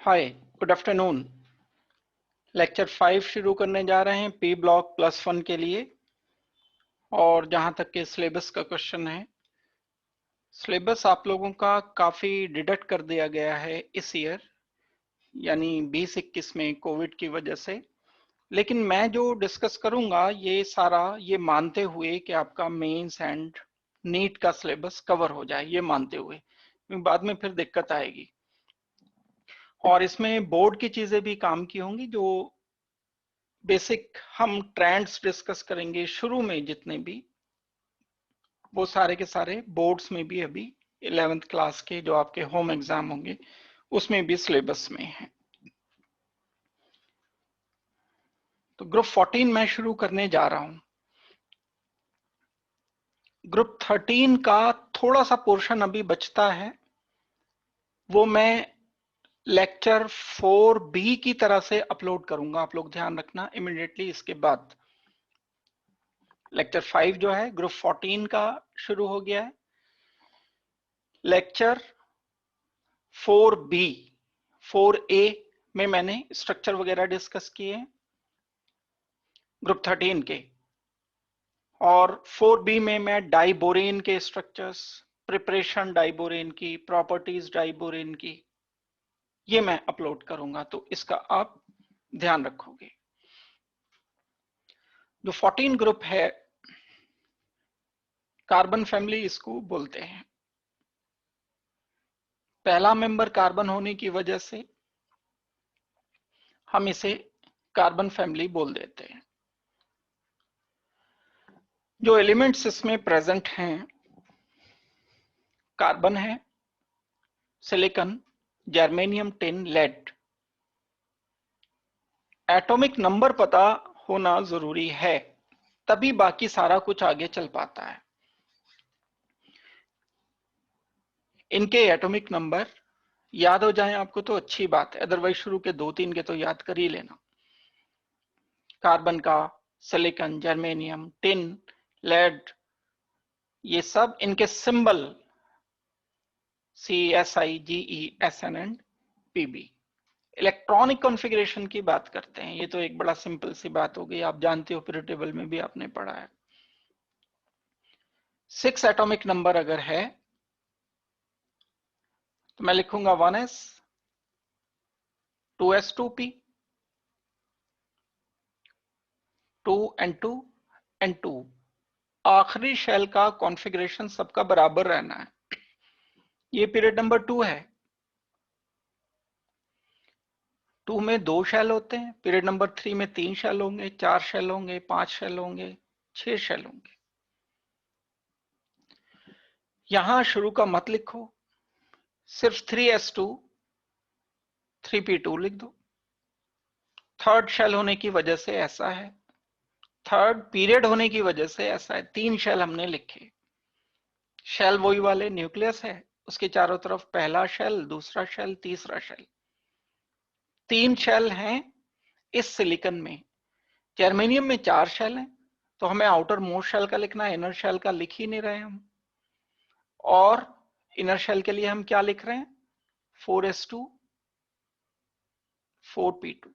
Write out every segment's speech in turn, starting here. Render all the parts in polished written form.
हाय, good afternoon. Lecture 5 शुरू करने जा रहे हैं पी ब्लॉक +1 के लिए। और जहां तक के सिलेबस का क्वेश्चन है, सिलेबस आप लोगों का काफी डिडक्ट कर दिया गया है इस ईयर, यानी 2021 में कोविड की वजह से। लेकिन मैं जो डिस्कस करूंगा ये सारा ये मानते हुए कि आपका मेंस एंड नीट का सिलेबस कवर हो जाए, ये मानते हुए, क्योंकि बाद में फिर दिक्कत आएगी। और इसमें बोर्ड की चीजें भी काम की होंगी, जो बेसिक हम ट्रेंड्स डिस्कस करेंगे शुरू में जितने भी, वो सारे के सारे बोर्ड्स में भी अभी 11th क्लास के जो आपके होम एग्जाम होंगे उसमें भी सिलेबस में है। तो ग्रुप 14 मैं शुरू करने जा रहा हूं। ग्रुप 13 का थोड़ा सा पोर्शन अभी बचता है, वो मैं लेक्चर 4B की तरह से अपलोड करूंगा। आप लोग ध्यान रखना, इमिडिएटली इसके बाद लेक्चर 5 जो है ग्रुप 14 का शुरू हो गया है। लेक्चर 4B 4A में मैंने स्ट्रक्चर वगैरह डिस्कस किए हैं ग्रुप 13 के, और 4B में मैं डाइबोरेन के स्ट्रक्चर्स, प्रिपरेशन डाइबोरेन की, प्रॉपर्टीज डाइबोरेन की, ये मैं अपलोड करूंगा, तो इसका आप ध्यान रखोगे। जो 14 ग्रुप है, कार्बन फैमिली इसको बोलते हैं। पहला मेंबर कार्बन होने की वजह से हम इसे कार्बन फैमिली बोल देते हैं। जो एलिमेंट्स इसमें प्रेजेंट हैं, कार्बन है, silicon, germanium, tin, lead. Atomic number पता होना जरूरी है, तभी बाकी सारा कुछ आगे चल पाता है। इनके एटॉमिक नंबर याद हो जाएं आपको तो अच्छी बात है, अदरवाइज शुरू के 2-3 के तो याद कर ही लेना। कार्बन का, सिलिकॉन, जर्मेनियम, टिन, लेड, ये सब इनके symbol CSI, GE, SN and PB। Electronic configuration की बात करते हैं, ये तो एक बड़ा सिंपल सी बात हो गई, आप जानते हो, पीरियड टेबल में भी आपने पढ़ा है। 6 एटॉमिक नंबर अगर है तो मैं लिखूंगा 1s, 2s2p, 2n2, n2। आखिरी शेल का कॉन्फ़िगरेशन सबका बराबर रहना है। ये पीरियड नंबर 2 है, 2 में 2 शेल होते हैं। पीरियड नंबर 3 में 3 शेल होंगे, 4 शेल होंगे, 5 शेल होंगे, 6 शेल होंगे। यहां शुरू का मत लिखो, सिर्फ 3s2 3p2 लिख दो। थर्ड शेल होने की वजह से ऐसा है, थर्ड पीरियड होने की वजह से ऐसा है। 3 शेल हमने लिखे। शेल वही वाले, न्यूक्लियस है, उसके चारों तरफ पहला शेल, दूसरा शेल, तीसरा शेल। 3 शेल हैं इस सिलिकॉन में। जर्मेनियम में 4 शेल हैं, तो हमें आउटर मोस्ट शेल का लिखना है, इनर शेल का लिख ही नहीं रहे हम। और इनर शेल के लिए हम क्या लिख रहे हैं? 4s2 4p2।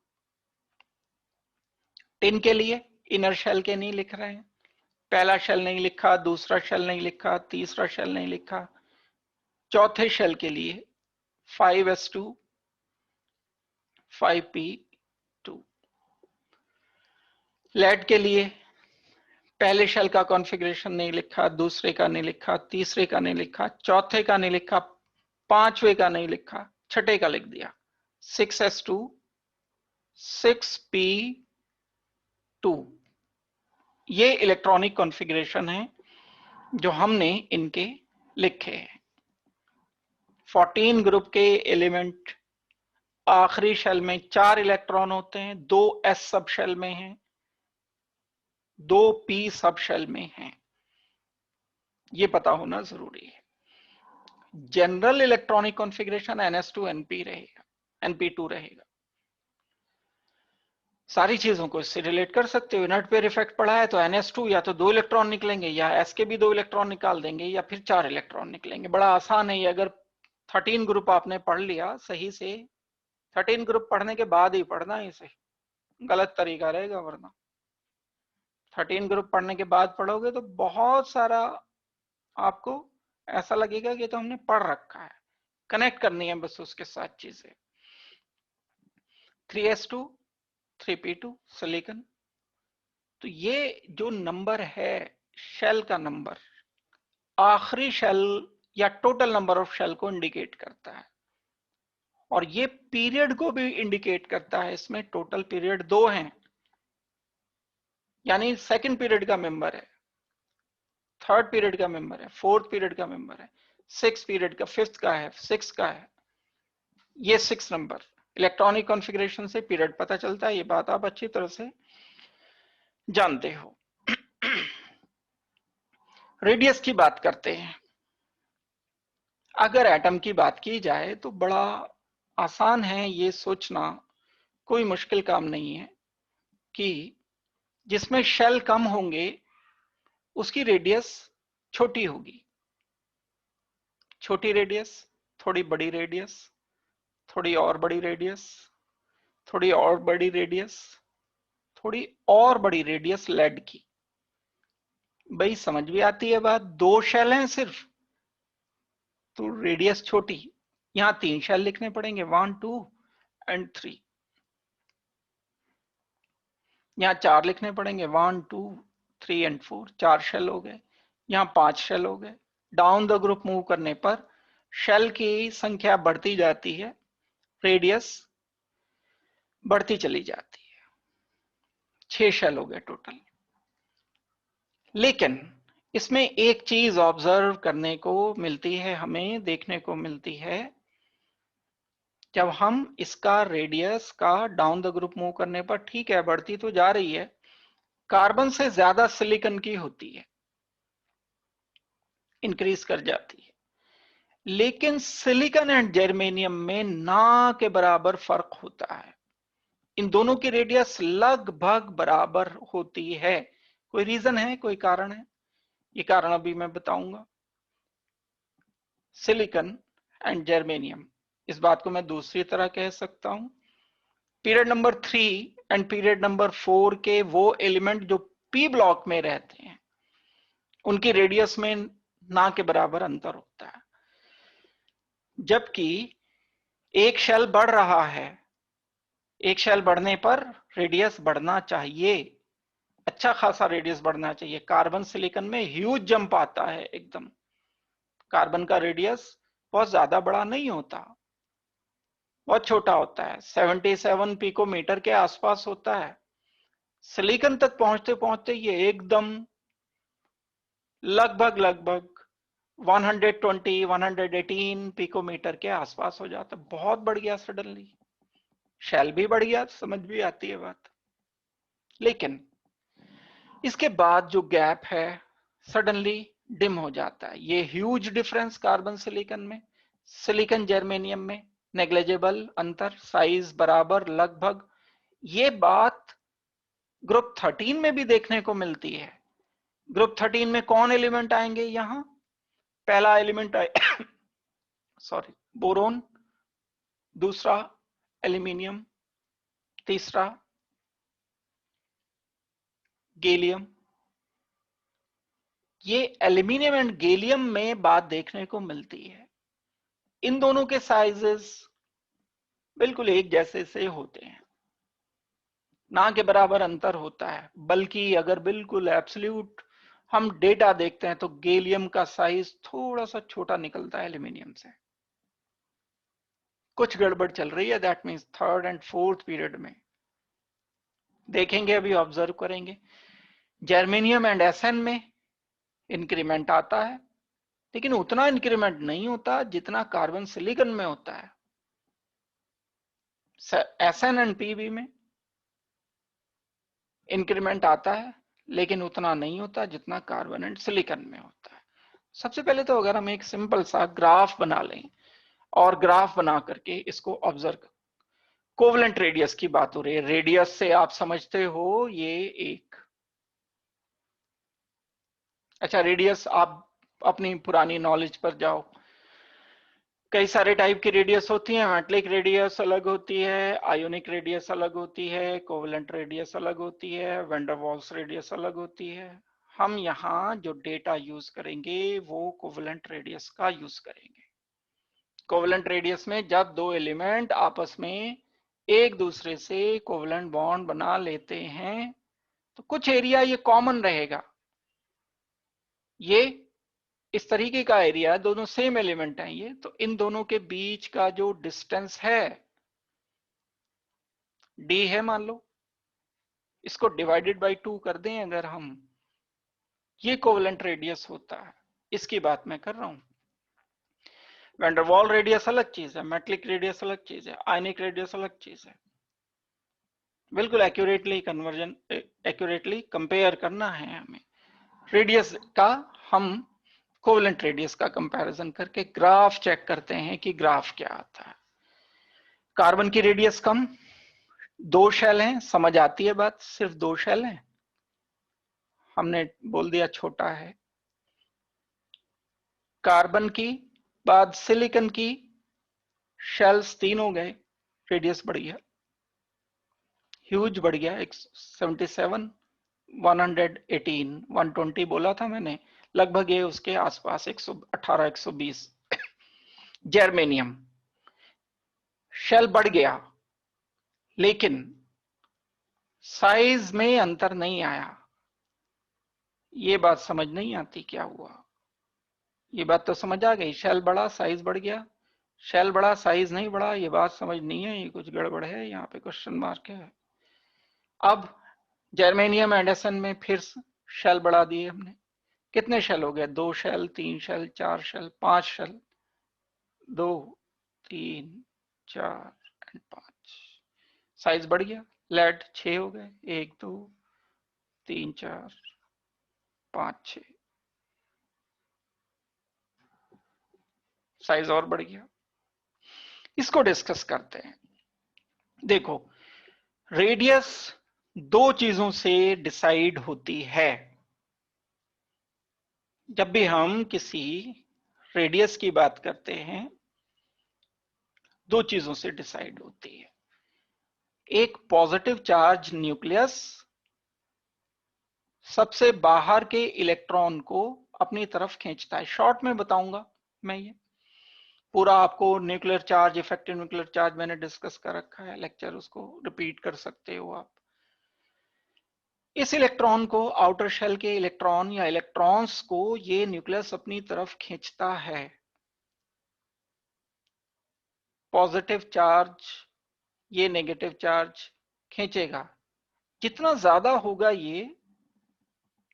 टिन के लिए इनर शेल के नहीं लिख रहे हैं, पहला शेल नहीं लिखा, दूसरा शेल नहीं लिखा, तीसरा शेल नहीं लिखा। चौथे शेल के लिए 5s2 5p2। लेड के लिए पहले शेल का कॉन्फ़िगरेशन नहीं लिखा, दूसरे का नहीं लिखा, तीसरे का नहीं लिखा, चौथे का नहीं लिखा, पांचवे का नहीं लिखा, छठे का लिख दिया। 6s2 6p2। ये इलेक्ट्रॉनिक कॉन्फ़िगरेशन है जो हमने इनके लिखे हैं। 14 ग्रुप के एलिमेंट आखिरी शेल में 4 इलेक्ट्रॉन होते हैं, 2 s सब शेल में हैं, 2 p सब शेल में हैं। ये पता होना जरूरी है। General electronic configuration ns2 np रहेगा, np2 रहेगा। सारी चीजों को इससे रिलेट कर सकते हो। इनर्ट पेयर इफेक्ट पढ़ा है तो ns2 या तो 2 इलेक्ट्रॉन निकलेंगे, या s के भी 2 इलेक्ट्रॉन निकाल देंगे, या फिर 4 इलेक्ट्रॉन निकलेंगे। बड़ा आसान है ये। अगर 13 ग्रुप आपने पढ़ लिया सही से 13 ग्रुप पढ़ने के बाद ही पढ़ना इसे, गलत तरीका रहेगा वरना। 13 ग्रुप पढ़ने के बाद पढ़ोगे तो बहुत सारा आपको ऐसा लगेगा कि तो हमने पढ़ रखा है, कनेक्ट करनी है बस उसके साथ चीजें। 3s2 3p2 सिलिकॉन, तो ये जो नंबर है शेल का नंबर, आखिरी शेल या टोटल नंबर ऑफ शेल को इंडिकेट करता है, और ये पीरियड को भी इंडिकेट करता है। इसमें टोटल पीरियड 2 हैं, यानी सेकंड पीरियड का मेंबर है, थर्ड पीरियड का मेंबर है, फोर्थ पीरियड का मेंबर है, सिक्स पीरियड का, फिफ्थ का है, सिक्स का है। ये 6 नंबर इलेक्ट्रॉनिक कॉन्फ़िगरेशन से पीरियड पता चलता है, ये बात आप अच्छी तरह से जानते हो। रेडियस की बात करते हैं। अगर एटम की बात की जाए तो बड़ा आसान है ये सोचना, कोई मुश्किल काम नहीं है कि जिसमें शेल कम होंगे उसकी रेडियस छोटी होगी। छोटी रेडियस, थोड़ी बड़ी रेडियस, थोड़ी और बड़ी रेडियस, थोड़ी और बड़ी रेडियस, थोड़ी और बड़ी रेडियस लेड की। भाई समझ भी आती है बात, 2 शेल हैं सिर्फ तो रेडियस छोटी। यहां 3 शेल लिखने पड़ेंगे, 1 2 एंड 3। यहाँ 4 लिखने पड़ेंगे, 1 2 3 एंड 4, 4 शेल हो गए। यहाँ 5 शेल हो गए। डाउन द ग्रुप मूव करने पर शेल की संख्या बढ़ती जाती है, रेडियस बढ़ती चली जाती है। 6 शेल हो गए टोटल। लेकिन इसमें एक चीज ऑब्जर्व करने को मिलती है, हमें देखने को मिलती है, जब हम इसका रेडियस का डाउन द ग्रुप मूव करने पर ठीक है बढ़ती तो जा रही है, कार्बन से ज्यादा सिलिकॉन की होती है, इंक्रीज कर जाती है। लेकिन सिलिकॉन एंड जर्मेनियम में ना के बराबर फर्क होता है। इन दोनों की रेडियस लगभग बराबर होती है। कोई रीजन है, कोई कारण है? ये कारण अभी मैं बताऊंगा। सिलिकॉन एंड जर्मेनियम, इस बात को मैं दूसरी तरह कह सकता हूं। Period number 3 and period number 4 के वो एलिमेंट जो पी ब्लॉक में रहते हैं, उनकी रेडियस में ना के बराबर अंतर होता है। जबकि एक शेल बढ़ रहा है, एक शेल बढ़ने पर रेडियस बढ़ना चाहिए, अच्छा खासा रेडियस बढ़ना चाहिए। कार्बन सिलिकॉन में ह्यूज जंप आता है एकदम। कार्बन का रेडियस बहुत ज्यादा बड़ा नहीं होता, बहुत छोटा होता है, 77 पिकोमीटर के आसपास होता है। सिलिकॉन तक पहुंचते पहुंचते ये एकदम लगभग 120 118 पिकोमीटर के आसपास हो जाता है। बहुत बढ़ गया सडनली, शेल भी बढ़ गया, समझ भी आती है बात। लेकिन इसके बाद जो गैप है सडनली डिम हो जाता है। ये ह्यूज डिफरेंस कार्बन सिलिकॉन में, सिलिकॉन जर्मेनियम में नेग्लिजिबल अंतर, साइज बराबर लगभग। ये बात ग्रुप 13 में भी देखने को मिलती है। ग्रुप 13 में कौन एलिमेंट आएंगे? यहां पहला एलिमेंट आए सॉरी बोरोन, दूसरा एल्यूमिनियम, तीसरा गैलियम। ये एल्यूमिनियम एंड गैलियम में बात देखने को मिलती है। इन दोनों के साइजेस बिल्कुल एक जैसे से होते हैं, ना के बराबर अंतर होता है। बल्कि अगर बिल्कुल एब्सोल्यूट हम डेटा देखते हैं तो गैलियम का साइज थोड़ा सा छोटा निकलता है एल्यूमिनियम से। कुछ गड़बड़ चल रही है, that means third and fourth period में देखेंगे, अभी ऑब्जर्व करेंगे। जर्मेनियम एंड एसएन में इंक्रीमेंट आता है, लेकिन उतना इंक्रीमेंट नहीं होता जितना कार्बन सिलिकॉन में होता है। एसएन एंड पीबी में इंक्रीमेंट आता है, लेकिन उतना नहीं होता जितना कार्बन एंड सिलिकॉन में होता है। सबसे पहले तो अगर हम एक सिंपल सा ग्राफ बना लें, और ग्राफ बना करके इसको ऑब्जर्व कर, कोवलेंट रेडियस की बात हो रही है। रेडियस से आप समझते हो ये एक, अच्छा रेडियस आप अपनी पुरानी नॉलेज पर जाओ। कई सारे टाइप की रेडियस होती है। मेटलिक रेडियस अलग होती है, आयोनिक रेडियस अलग होती है, कोवेलेंट रेडियस अलग होती है, वैन डर वाल्स रेडियस अलग होती है। हम यहाँ जो डेटा यूज करेंगे वो कोवेलेंट रेडियस का यूज करेंगे। कोवेलेंट रेडियस में जब दो एलिमेंट आपस में एक दूसरे से कोवेलेंट बॉन्ड बना लेते हैं तो कुछ एरिया ये कॉमन रहेगा। ये इस तरीके का एरिया, दोनों सेम एलिमेंट हैं ये, तो इन दोनों के बीच का जो डिस्टेंस है d है मान लो, इसको डिवाइडेड बाय 2 कर दें अगर हम, ये कोवेलेंट रेडियस होता है। इसकी बात मैं कर रहा हूं। वैन डर वाल रेडियस अलग चीज है, मेटलिक रेडियस अलग चीज है, आयनिक रेडियस अलग चीज है। बिल्कुल एक्यूरेटली कंपेयर करना है हमें रेडियस का। हम कोवेलेंट रेडियस का कंपैरिजन करके ग्राफ चेक करते हैं कि ग्राफ क्या आता है। कार्बन की रेडियस कम, 2 शेल हैं, समझ आती है बात, सिर्फ 2 शेल हैं, हमने बोल दिया छोटा है। कार्बन की बाद सिलिकॉन की शेल्स 3 हो गए, रेडियस बढ़ गया, ह्यूज बढ़ गया, 77, 118, 120 बोला था मैंने, लगभग ये उसके आसपास 118, 120। जर्मेनियम शेल बढ़ गया लेकिन साइज में अंतर नहीं आया। ये बात समझ नहीं आती क्या हुआ। ये बात तो समझ आ गई, शेल बढ़ा साइज बढ़ गया, शेल बढ़ा साइज नहीं बढ़ा, ये बात समझ नहीं है, ये कुछ गड़बड़ है, यहाँ पे क्वेश्चन मार्क है। अब जर्मेनियम एडिसन में फिर शेल बढ़ा दिए हमने, कितने शेल हो गए, 2 shell, 3 shell, 4 shell, 5 shell, 2, 3, 4 and 5, size बढ़ गया, लेड 6 हो गए, 1, 2, 3, 4, 5, 6, साइज और बढ़ गया। इसको डिस्कस करते हैं। देखो, रेडियस 2 चीजों से डिसाइड होती है। जब भी हम किसी रेडियस की बात करते हैं 2 चीजों से डिसाइड होती है। एक पॉजिटिव चार्ज न्यूक्लियस सबसे बाहर के इलेक्ट्रॉन को अपनी तरफ खींचता है। शॉर्ट में बताऊंगा मैं, ये पूरा आपको nuclear charge, effective nuclear charge मैंने डिस्कस कर रखा है, लेक्चर उसको रिपीट कर सकते हो आप। इस इलेक्ट्रॉन को, आउटर शेल के इलेक्ट्रॉन या इलेक्ट्रॉन्स को ये न्यूक्लियस अपनी तरफ खींचता है। पॉजिटिव चार्ज ये नेगेटिव चार्ज खींचेगा, जितना ज्यादा होगा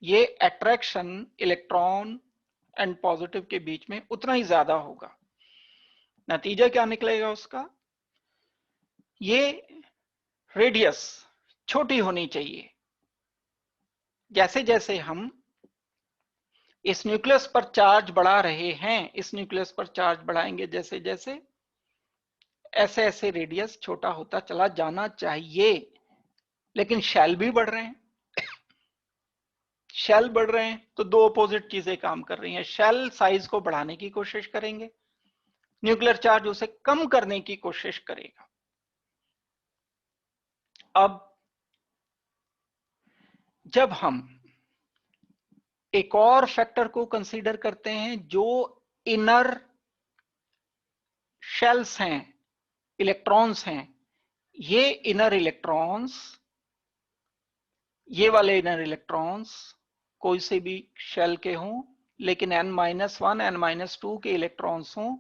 ये अट्रैक्शन इलेक्ट्रॉन एंड पॉजिटिव के बीच में उतना ही ज्यादा होगा। नतीजा क्या निकलेगा उसका, ये रेडियस छोटी होनी चाहिए। जैसे जैसे हम इस न्यूक्लियस पर चार्ज बढ़ा रहे हैं, इस न्यूक्लियस पर चार्ज बढ़ाएंगे जैसे जैसे, ऐसे ऐसे रेडियस छोटा होता चला जाना चाहिए। लेकिन शेल भी बढ़ रहे हैं, शेल बढ़ रहे हैं तो 2 अपोजिट चीजें काम कर रही हैं। शेल साइज को बढ़ाने की कोशिश करेंगे, न्यूक्लियर चार्ज उसे कम करने की कोशिश करेगा। अब जब हम एक और फैक्टर को कंसीडर करते हैं जो इनर शेल्स हैं, इलेक्ट्रॉन्स हैं, ये इनर इलेक्ट्रॉन्स, ये वाले इनर इलेक्ट्रॉन्स कोई से भी शेल के हों लेकिन n-1 n-2 के इलेक्ट्रॉन्स हों,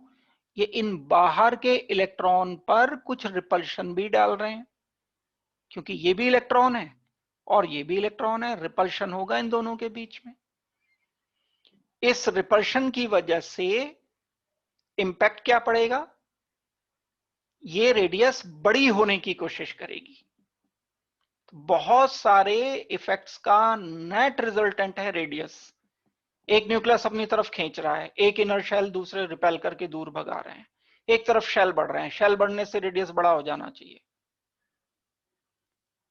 ये इन बाहर के इलेक्ट्रॉन पर कुछ रिपल्शन भी डाल रहे हैं, क्योंकि ये भी इलेक्ट्रॉन है और ये भी इलेक्ट्रॉन है, रिपल्शन होगा इन दोनों के बीच में। इस रिपल्शन की वजह से इंपैक्ट क्या पड़ेगा, ये रेडियस बड़ी होने की कोशिश करेगी। बहुत सारे इफेक्ट्स का नेट रिजल्टेंट है रेडियस। एक न्यूक्लियस अपनी तरफ खींच रहा है, एक इनर शेल दूसरे रिपेल करके दूर भगा रहे हैं, एक तरफ शेल बढ़ रहे हैं, शेल बढ़ने से रेडियस बड़ा हो जाना चाहिए,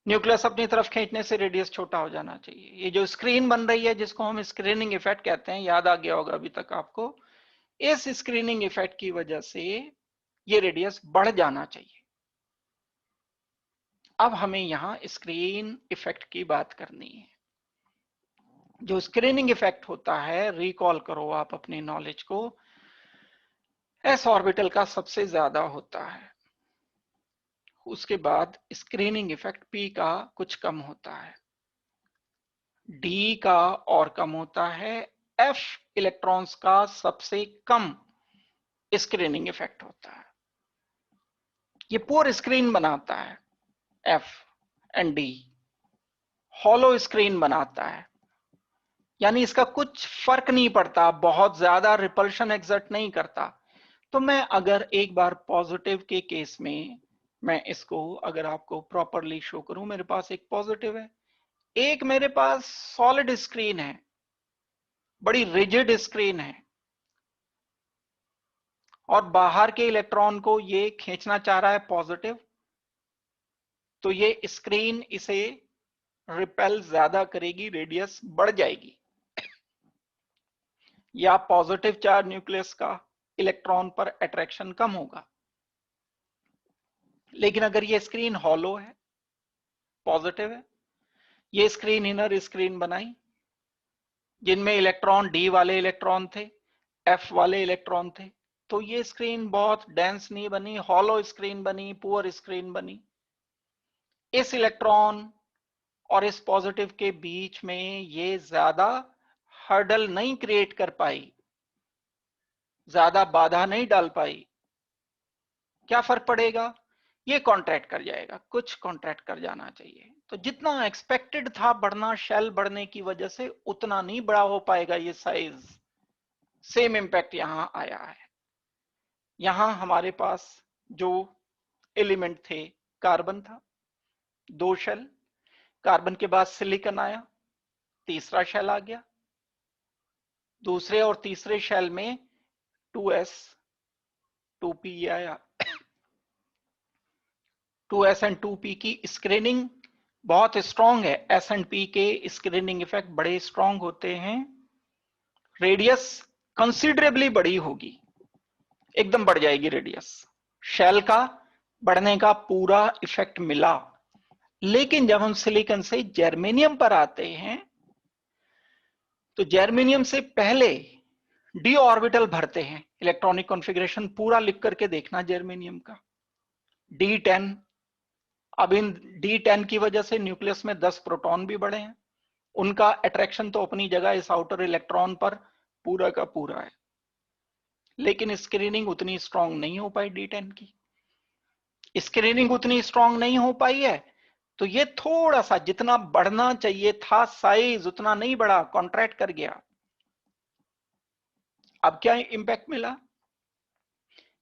न्यूक्लियस अपनी तरफ खींचने से रेडियस छोटा हो जाना चाहिए। ये जो स्क्रीन बन रही है जिसको हम स्क्रीनिंग इफेक्ट कहते हैं, याद आ गया होगा अभी तक आपको, इस स्क्रीनिंग इफेक्ट की वजह से ये रेडियस बढ़ जाना चाहिए। अब हमें यहां स्क्रीन इफेक्ट की बात करनी है। जो स्क्रीनिंग इफेक्ट होता है, रिकॉल करो आप अपनी नॉलेज को, एस ऑर्बिटल का सबसे ज्यादा होता है, उसके बाद स्क्रीनिंग इफेक्ट पी का कुछ कम होता है, डी का और कम होता है, एफ इलेक्ट्रॉन्स का सबसे कम स्क्रीनिंग इफेक्ट होता है। ये पूर स्क्रीन बनाता है, F and D hollow screen बनाता है, यानी इसका कुछ फर्क नहीं पड़ता, बहुत ज्यादा रिपल्शन एग्जर्ट नहीं करता। तो मैं अगर एक बार पॉजिटिव के केस में मैं इसको अगर आपको प्रॉपरली शो करूं, मेरे पास एक पॉजिटिव है, एक मेरे पास सॉलिड स्क्रीन है, बड़ी रिजिड स्क्रीन है, और बाहर के इलेक्ट्रॉन को ये खींचना चाह रहा है पॉजिटिव, तो ये स्क्रीन इसे रिपेल ज्यादा करेगी, रेडियस बढ़ जाएगी, या पॉजिटिव चार्ज न्यूक्लियस का इलेक्ट्रॉन पर अट्रैक्शन कम होगा। लेकिन अगर ये स्क्रीन हॉलो है, पॉजिटिव है, ये स्क्रीन इनर स्क्रीन बनाई जिनमें इलेक्ट्रॉन डी वाले इलेक्ट्रॉन थे, एफ वाले इलेक्ट्रॉन थे, तो ये स्क्रीन बहुत डेंस नहीं बनी, हॉलो स्क्रीन बनी, पुअर स्क्रीन बनी। इस इलेक्ट्रॉन और इस पॉजिटिव के बीच में ये ज्यादा हर्डल नहीं क्रिएट कर पाई, ज्यादा बाधा नहीं डाल पाई। क्या फर्क पड़ेगा? ये कॉन्ट्रैक्ट कर जाएगा, कुछ कॉन्ट्रैक्ट कर जाना चाहिए। तो जितना एक्सपेक्टेड था बढ़ना शेल बढ़ने की वजह से, उतना नहीं बड़ा हो पाएगा ये साइज। सेम इंपैक्ट यहां आया है। यहां हमारे पास जो एलिमेंट थे, कार्बन था, 2 शेल, कार्बन के बाद सिलिकॉन आया, तीसरा शेल आ गया, दूसरे और तीसरे शेल में 2s 2p आया। 2s एंड 2p की स्क्रीनिंग बहुत स्ट्रांग है, एस एंड पी के स्क्रीनिंग इफेक्ट बड़े स्ट्रांग होते हैं, रेडियस कंसिडरेबली बड़ी होगी, एकदम बढ़ जाएगी रेडियस, शेल का बढ़ने का पूरा इफेक्ट मिला। लेकिन जब हम सिलिकॉन से जर्मेनियम पर आते हैं, तो जर्मेनियम से पहले डी ऑर्बिटल भरते हैं, इलेक्ट्रॉनिक कॉन्फ़िगरेशन पूरा लिख करके देखना जर्मेनियम का, D10। अब इन D10 की वजह से न्यूक्लियस में 10 प्रोटॉन भी बढ़े हैं, उनका अट्रैक्शन तो अपनी जगह इस आउटर इलेक्ट्रॉन पर पूरा का पूरा है, लेकिन स्क्रीनिंग उतनी स्ट्रांग नहीं हो पाई D10 की। स्क्रीनिंग उतनी स्ट्रांग नहीं हो पाई है, तो ये थोड़ा सा जितना बढ़ना चाहिए था साइज उतना नहीं बढ़ा, कॉन्ट्रैक्ट कर गया। अब क्या इंपैक्ट मिला?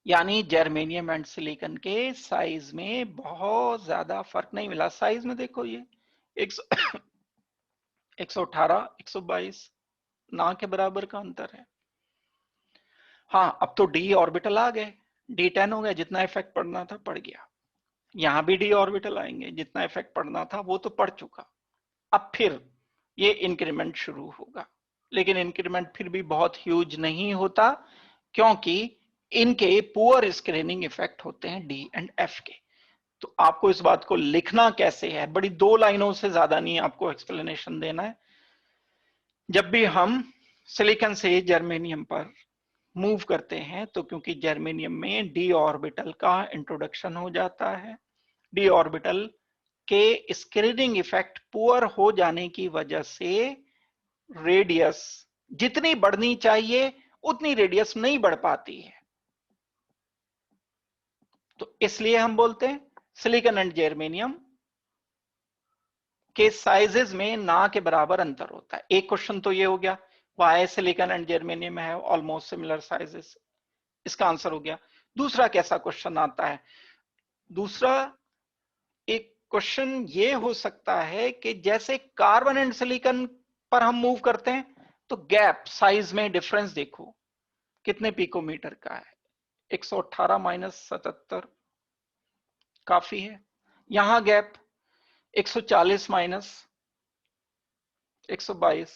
यानी जर्मेनियम एंड सिलिकॉन के साइज में बहुत ज्यादा फर्क नहीं मिला। साइज में देखो, ये 118 122 ना के बराबर का अंतर है। हाँ, अब तो डी ऑर्बिटल आ गए, D10 हो गया, जितना इफेक्ट पड़ना था पड़ गया। यहां भी डी ऑर्बिटल आएंगे, जितना इफेक्ट पड़ना था वो तो पड़ चुका। अब फिर ये इंक्रीमेंट शुरू होगा, लेकिन इंक्रीमेंट फिर भी बहुत ह्यूज नहीं होता, क्योंकि इनके पुअर स्क्रीनिंग इफेक्ट होते हैं डी एंड एफ के। तो आपको इस बात को लिखना कैसे है, बड़ी 2 लाइनों से ज्यादा नहीं आपको एक्सप्लेनेशन देना है। जब भी हम सिलिकॉन से जर्मेनियम पर मूव करते हैं, तो क्योंकि जर्मेनियम में डी ऑर्बिटल का इंट्रोडक्शन हो जाता है, डी ऑर्बिटल के स्क्रीनिंग इफेक्ट पुअर हो जाने की वजह से रेडियस जितनी बढ़नी चाहिए उतनी रेडियस नहीं बढ़ पाती है। तो इसलिए हम बोलते हैं सिलिकॉन एंड जर्मेनियम के साइजेस में ना के बराबर अंतर होता है। एक क्वेश्चन तो ये हो गया, वाई सिलिकॉन एंड जर्मेनियम है ऑलमोस्ट सिमिलर साइजेस, इसका आंसर हो गया। दूसरा कैसा क्वेश्चन आता है? दूसरा एक क्वेश्चन ये हो सकता है कि जैसे कार्बन एंड सिलिकॉन पर हम मूव करते हैं, तो गैप साइज में डिफरेंस देखो कितने पिकोमीटर का है, 118 माइनस 77 काफी है। यहां गैप 140 माइनस 122,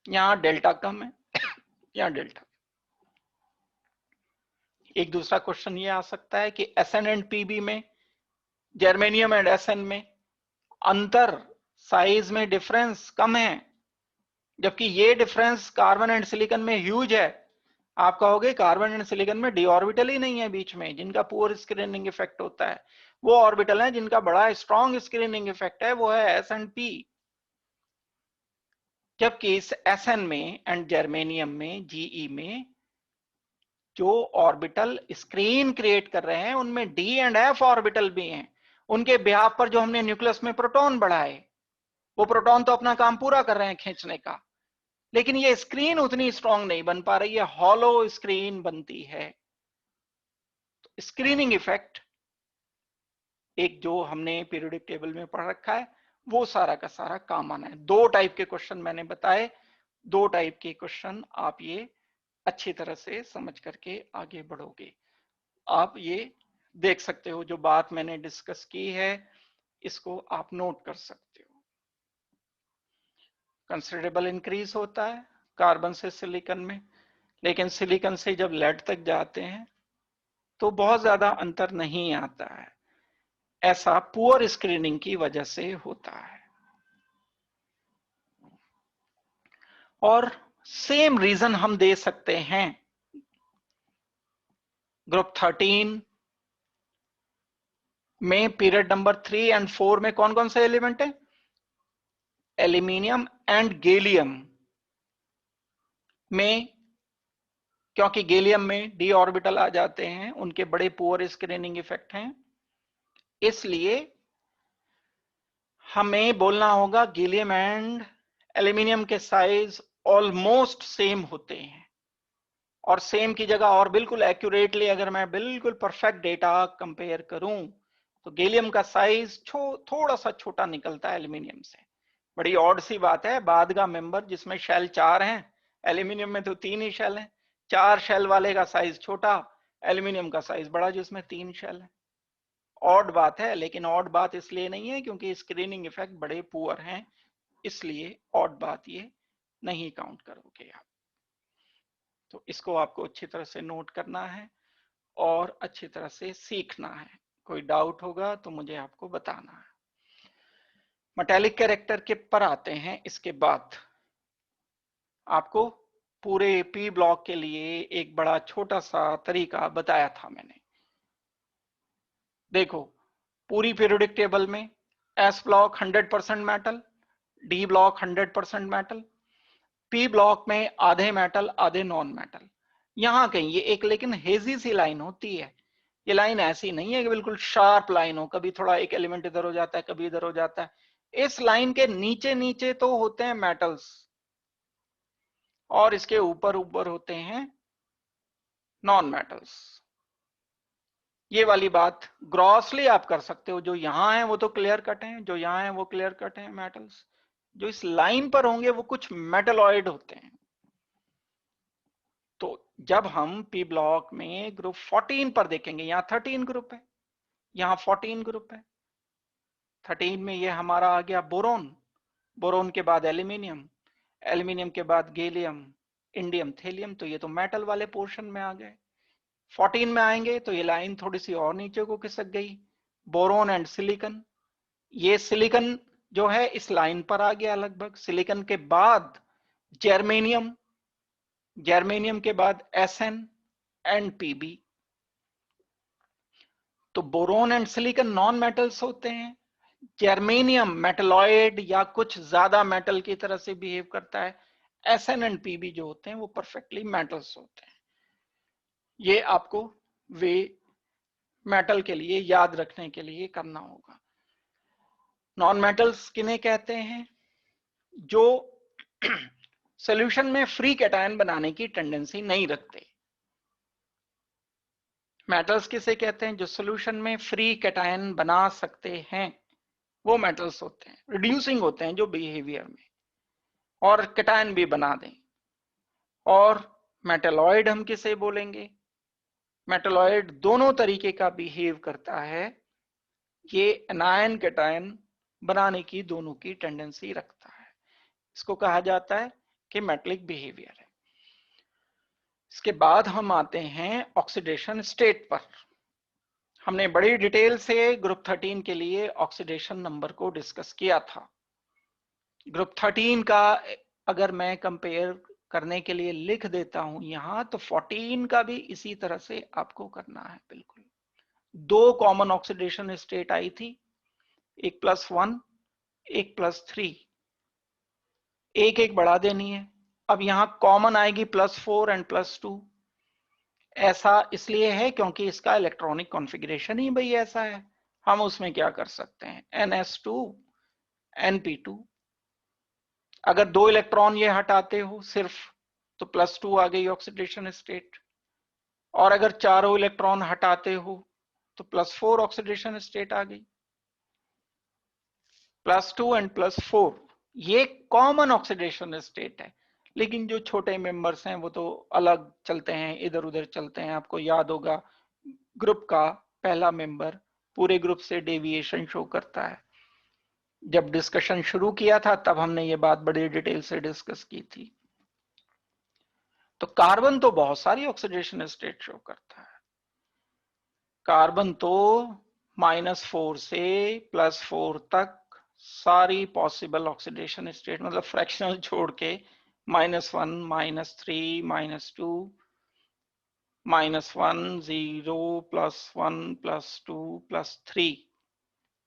यहां डेल्टा कम है, यहां डेल्टा। एक दूसरा क्वेश्चन ये आ सकता है कि SN एंड PB में, जर्मेनियम एंड SN में अंतर, साइज में डिफरेंस कम है, जबकि ये डिफरेंस कार्बन एंड सिलिकॉन में ह्यूज है। आप कहोगे कार्बन एंड सिलिकॉन में डी ऑर्बिटल ही नहीं है बीच में, जिनका पुअर स्क्रीनिंग इफेक्ट होता है। वो ऑर्बिटल है जिनका बड़ा स्ट्रॉन्ग स्क्रीनिंग इफेक्ट है, वो है S एंड P। जबकि इस SN में एंड जर्मेनियम में, GE में जो ऑर्बिटल स्क्रीन क्रिएट कर रहे हैं उनमें D एंड F ऑर्बिटल भी हैं। उनके बिहाफ पर जो हमने न्यूक्लियस में प्रोटॉन बढ़ाए, वो प्रोटॉन तो अपना काम पूरा कर रहे हैं खींचने का, लेकिन ये स्क्रीन उतनी स्ट्रांग नहीं बन पा रही है, हॉलो स्क्रीन बनती है। तो स्क्रीनिंग इफेक्ट एक जो हमने पीरियोडिक टेबल में पढ़ रखा है, वो सारा का सारा काम आना है। दो टाइप के क्वेश्चन मैंने बताए, दो टाइप के क्वेश्चन आप ये अच्छी तरह से समझ करके आगे बढ़ोगे। आप ये देख सकते हो, जो बात मैंने डिस्कस की है इसको आप नोट कर सकते हो। कंसिडरेबल इंक्रीज होता है कार्बन से सिलिकॉन में, लेकिन सिलिकॉन से जब लेड तक जाते हैं तो बहुत ज्यादा अंतर नहीं आता है। ऐसा पुअर स्क्रीनिंग की वजह से होता है। और सेम रीजन हम दे सकते हैं ग्रुप 13 में, पीरियड नंबर 3 एंड 4 में कौन कौन से एलिमेंट है? एल्यूमिनियम एंड गैलियम में, क्योंकि गैलियम में डी ऑर्बिटल आ जाते हैं, उनके बड़े पुअर स्क्रीनिंग इफेक्ट हैं, इसलिए हमें बोलना होगा गैलियम एंड एल्यूमिनियम के साइज ऑलमोस्ट सेम होते हैं। और सेम की जगह और बिल्कुल एक्यूरेटली अगर मैं बिल्कुल परफेक्ट डेटा कंपेयर करूं तो गैलियम का साइज थोड़ा सा छोटा निकलता है एल्यूमिनियम से। बड़ी ऑड सी बात है, बाद का मेंबर जिसमें शेल 4 हैं, एल्यूमिनियम में तो 3 ही शेल हैं। 4 शेल वाले का साइज छोटा, एल्यूमिनियम का साइज बड़ा जिसमें 3 शेल है। ऑड बात है, लेकिन ऑड बात इसलिए नहीं है क्योंकि स्क्रीनिंग इफेक्ट बड़े पुअर हैं, इसलिए ऑड बात ये नहीं काउंट करोगे आप। तो इसको आपको अच्छी तरह से नोट करना है और अच्छी तरह से सीखना है। कोई डाउट होगा तो मुझे आपको बताना है। मेटालिक कैरेक्टर के पर आते हैं। इसके बाद आपको पूरे पी ब्लॉक के लिए एक बड़ा छोटा सा तरीका बताया था मैंने। देखो, पूरी पीरियोडिक टेबल में S block 100% metal, D block 100% metal, P block में आधे मेटल आधे नॉन मेटल। यहां कहीं ये एक लेकिन हेजी सी लाइन होती है। ये लाइन ऐसी नहीं है कि बिल्कुल शार्प लाइन हो, कभी थोड़ा एक एलिमेंट इधर हो जाता है कभी इधर हो जाता है। इस लाइन के नीचे नीचे तो होते हैं मेटल्स और इसके ऊपर ऊपर होते हैं नॉन मेटल्स। ये वाली बात ग्रॉसली आप कर सकते हो। जो यहां है वो तो क्लियर कट है, जो यहां है वो क्लियर कट है मेटल्स। जो इस लाइन पर होंगे वो कुछ मेटलॉइड होते हैं। तो जब हम पी ब्लॉक में ग्रुप 14 पर देखेंगे, यहां 13 ग्रुप है, यहां 14 ग्रुप है। 13 में ये हमारा आ गया बोरोन, बोरोन के बाद एल्यूमिनियम, एल्यूमिनियम के बाद गैलियम, इंडियम, थेलियम, तो ये तो मेटल वाले पोर्शन में आ गए। 14 में आएंगे तो ये लाइन थोड़ी सी और नीचे को खिसक गई, बोरोन एंड सिलिकन। ये सिलिकन जो है इस लाइन पर आ गया लगभग। सिलिकन के बाद जर्मेनियम, जर्मेनियम के बाद SN एंड PB। तो boron and silicon non metals होते हैं। जर्मेनियम मेटलॉइड या कुछ ज्यादा मेटल की तरह से बिहेव करता है। SN एंड PB जो होते हैं वो परफेक्टली मेटल्स होते हैं। ये आपको वे मेटल के लिए याद रखने के लिए करना होगा। नॉन मेटल्स किन्हें कहते हैं? जो सॉल्यूशन में फ्री कैटायन बनाने की टेंडेंसी नहीं रखते। मेटल्स किसे कहते हैं? जो सॉल्यूशन में फ्री कैटायन बना सकते हैं, वो मेटल्स होते हैं। रिड्यूसिंग होते हैं जो बिहेवियर में, और कैटायन भी बना दें। और मेटलॉइड हम किसे बोलेंगे? मेटलॉइड दोनों तरीके का बिहेव करता है। ये एनायन कैटायन बनाने की दोनों की टेंडेंसी रखता है। इसको कहा जाता है कि मेटलिक बिहेवियर है। इसके बाद हम आते हैं ऑक्सीडेशन स्टेट पर। हमने बड़ी डिटेल से ग्रुप 13 के लिए ऑक्सीडेशन नंबर को डिस्कस किया था। ग्रुप 13 का अगर मैं कंपेयर करने के लिए लिख देता हूं यहां, तो 14 का भी इसी तरह से आपको करना है। बिल्कुल दो कॉमन ऑक्सीडेशन स्टेट आई थी, एक +1 एक +3, एक एक बढ़ा देनी है। अब यहां कॉमन आएगी +4 एंड +2। ऐसा इसलिए है क्योंकि इसका इलेक्ट्रॉनिक कॉन्फ़िगरेशन ही भाई ऐसा है। हम उसमें क्या कर सकते हैं, NS2 NP2। अगर 2 इलेक्ट्रॉन ये हटाते हो सिर्फ, तो +2 आ गई ऑक्सीडेशन स्टेट। और अगर चारों इलेक्ट्रॉन हटाते हो तो +4 ऑक्सीडेशन स्टेट आ गई। +2 एंड +4 ये कॉमन ऑक्सीडेशन स्टेट है। लेकिन जो छोटे मेंबर्स हैं वो तो अलग चलते हैं, इधर उधर चलते हैं। आपको याद होगा ग्रुप का पहला मेंबर पूरे ग्रुप से डेविएशन शो करता है। जब डिस्कशन शुरू किया था तब हमने ये बात बड़ी डिटेल से डिस्कस की थी। तो कार्बन तो बहुत सारी ऑक्सीडेशन स्टेट शो करता है। कार्बन तो -4 से +4 तक सारी पॉसिबल ऑक्सीडेशन स्टेट, मतलब फ्रैक्शनल छोड़ के -1 -3 -2 -1 0 +1 +2 +3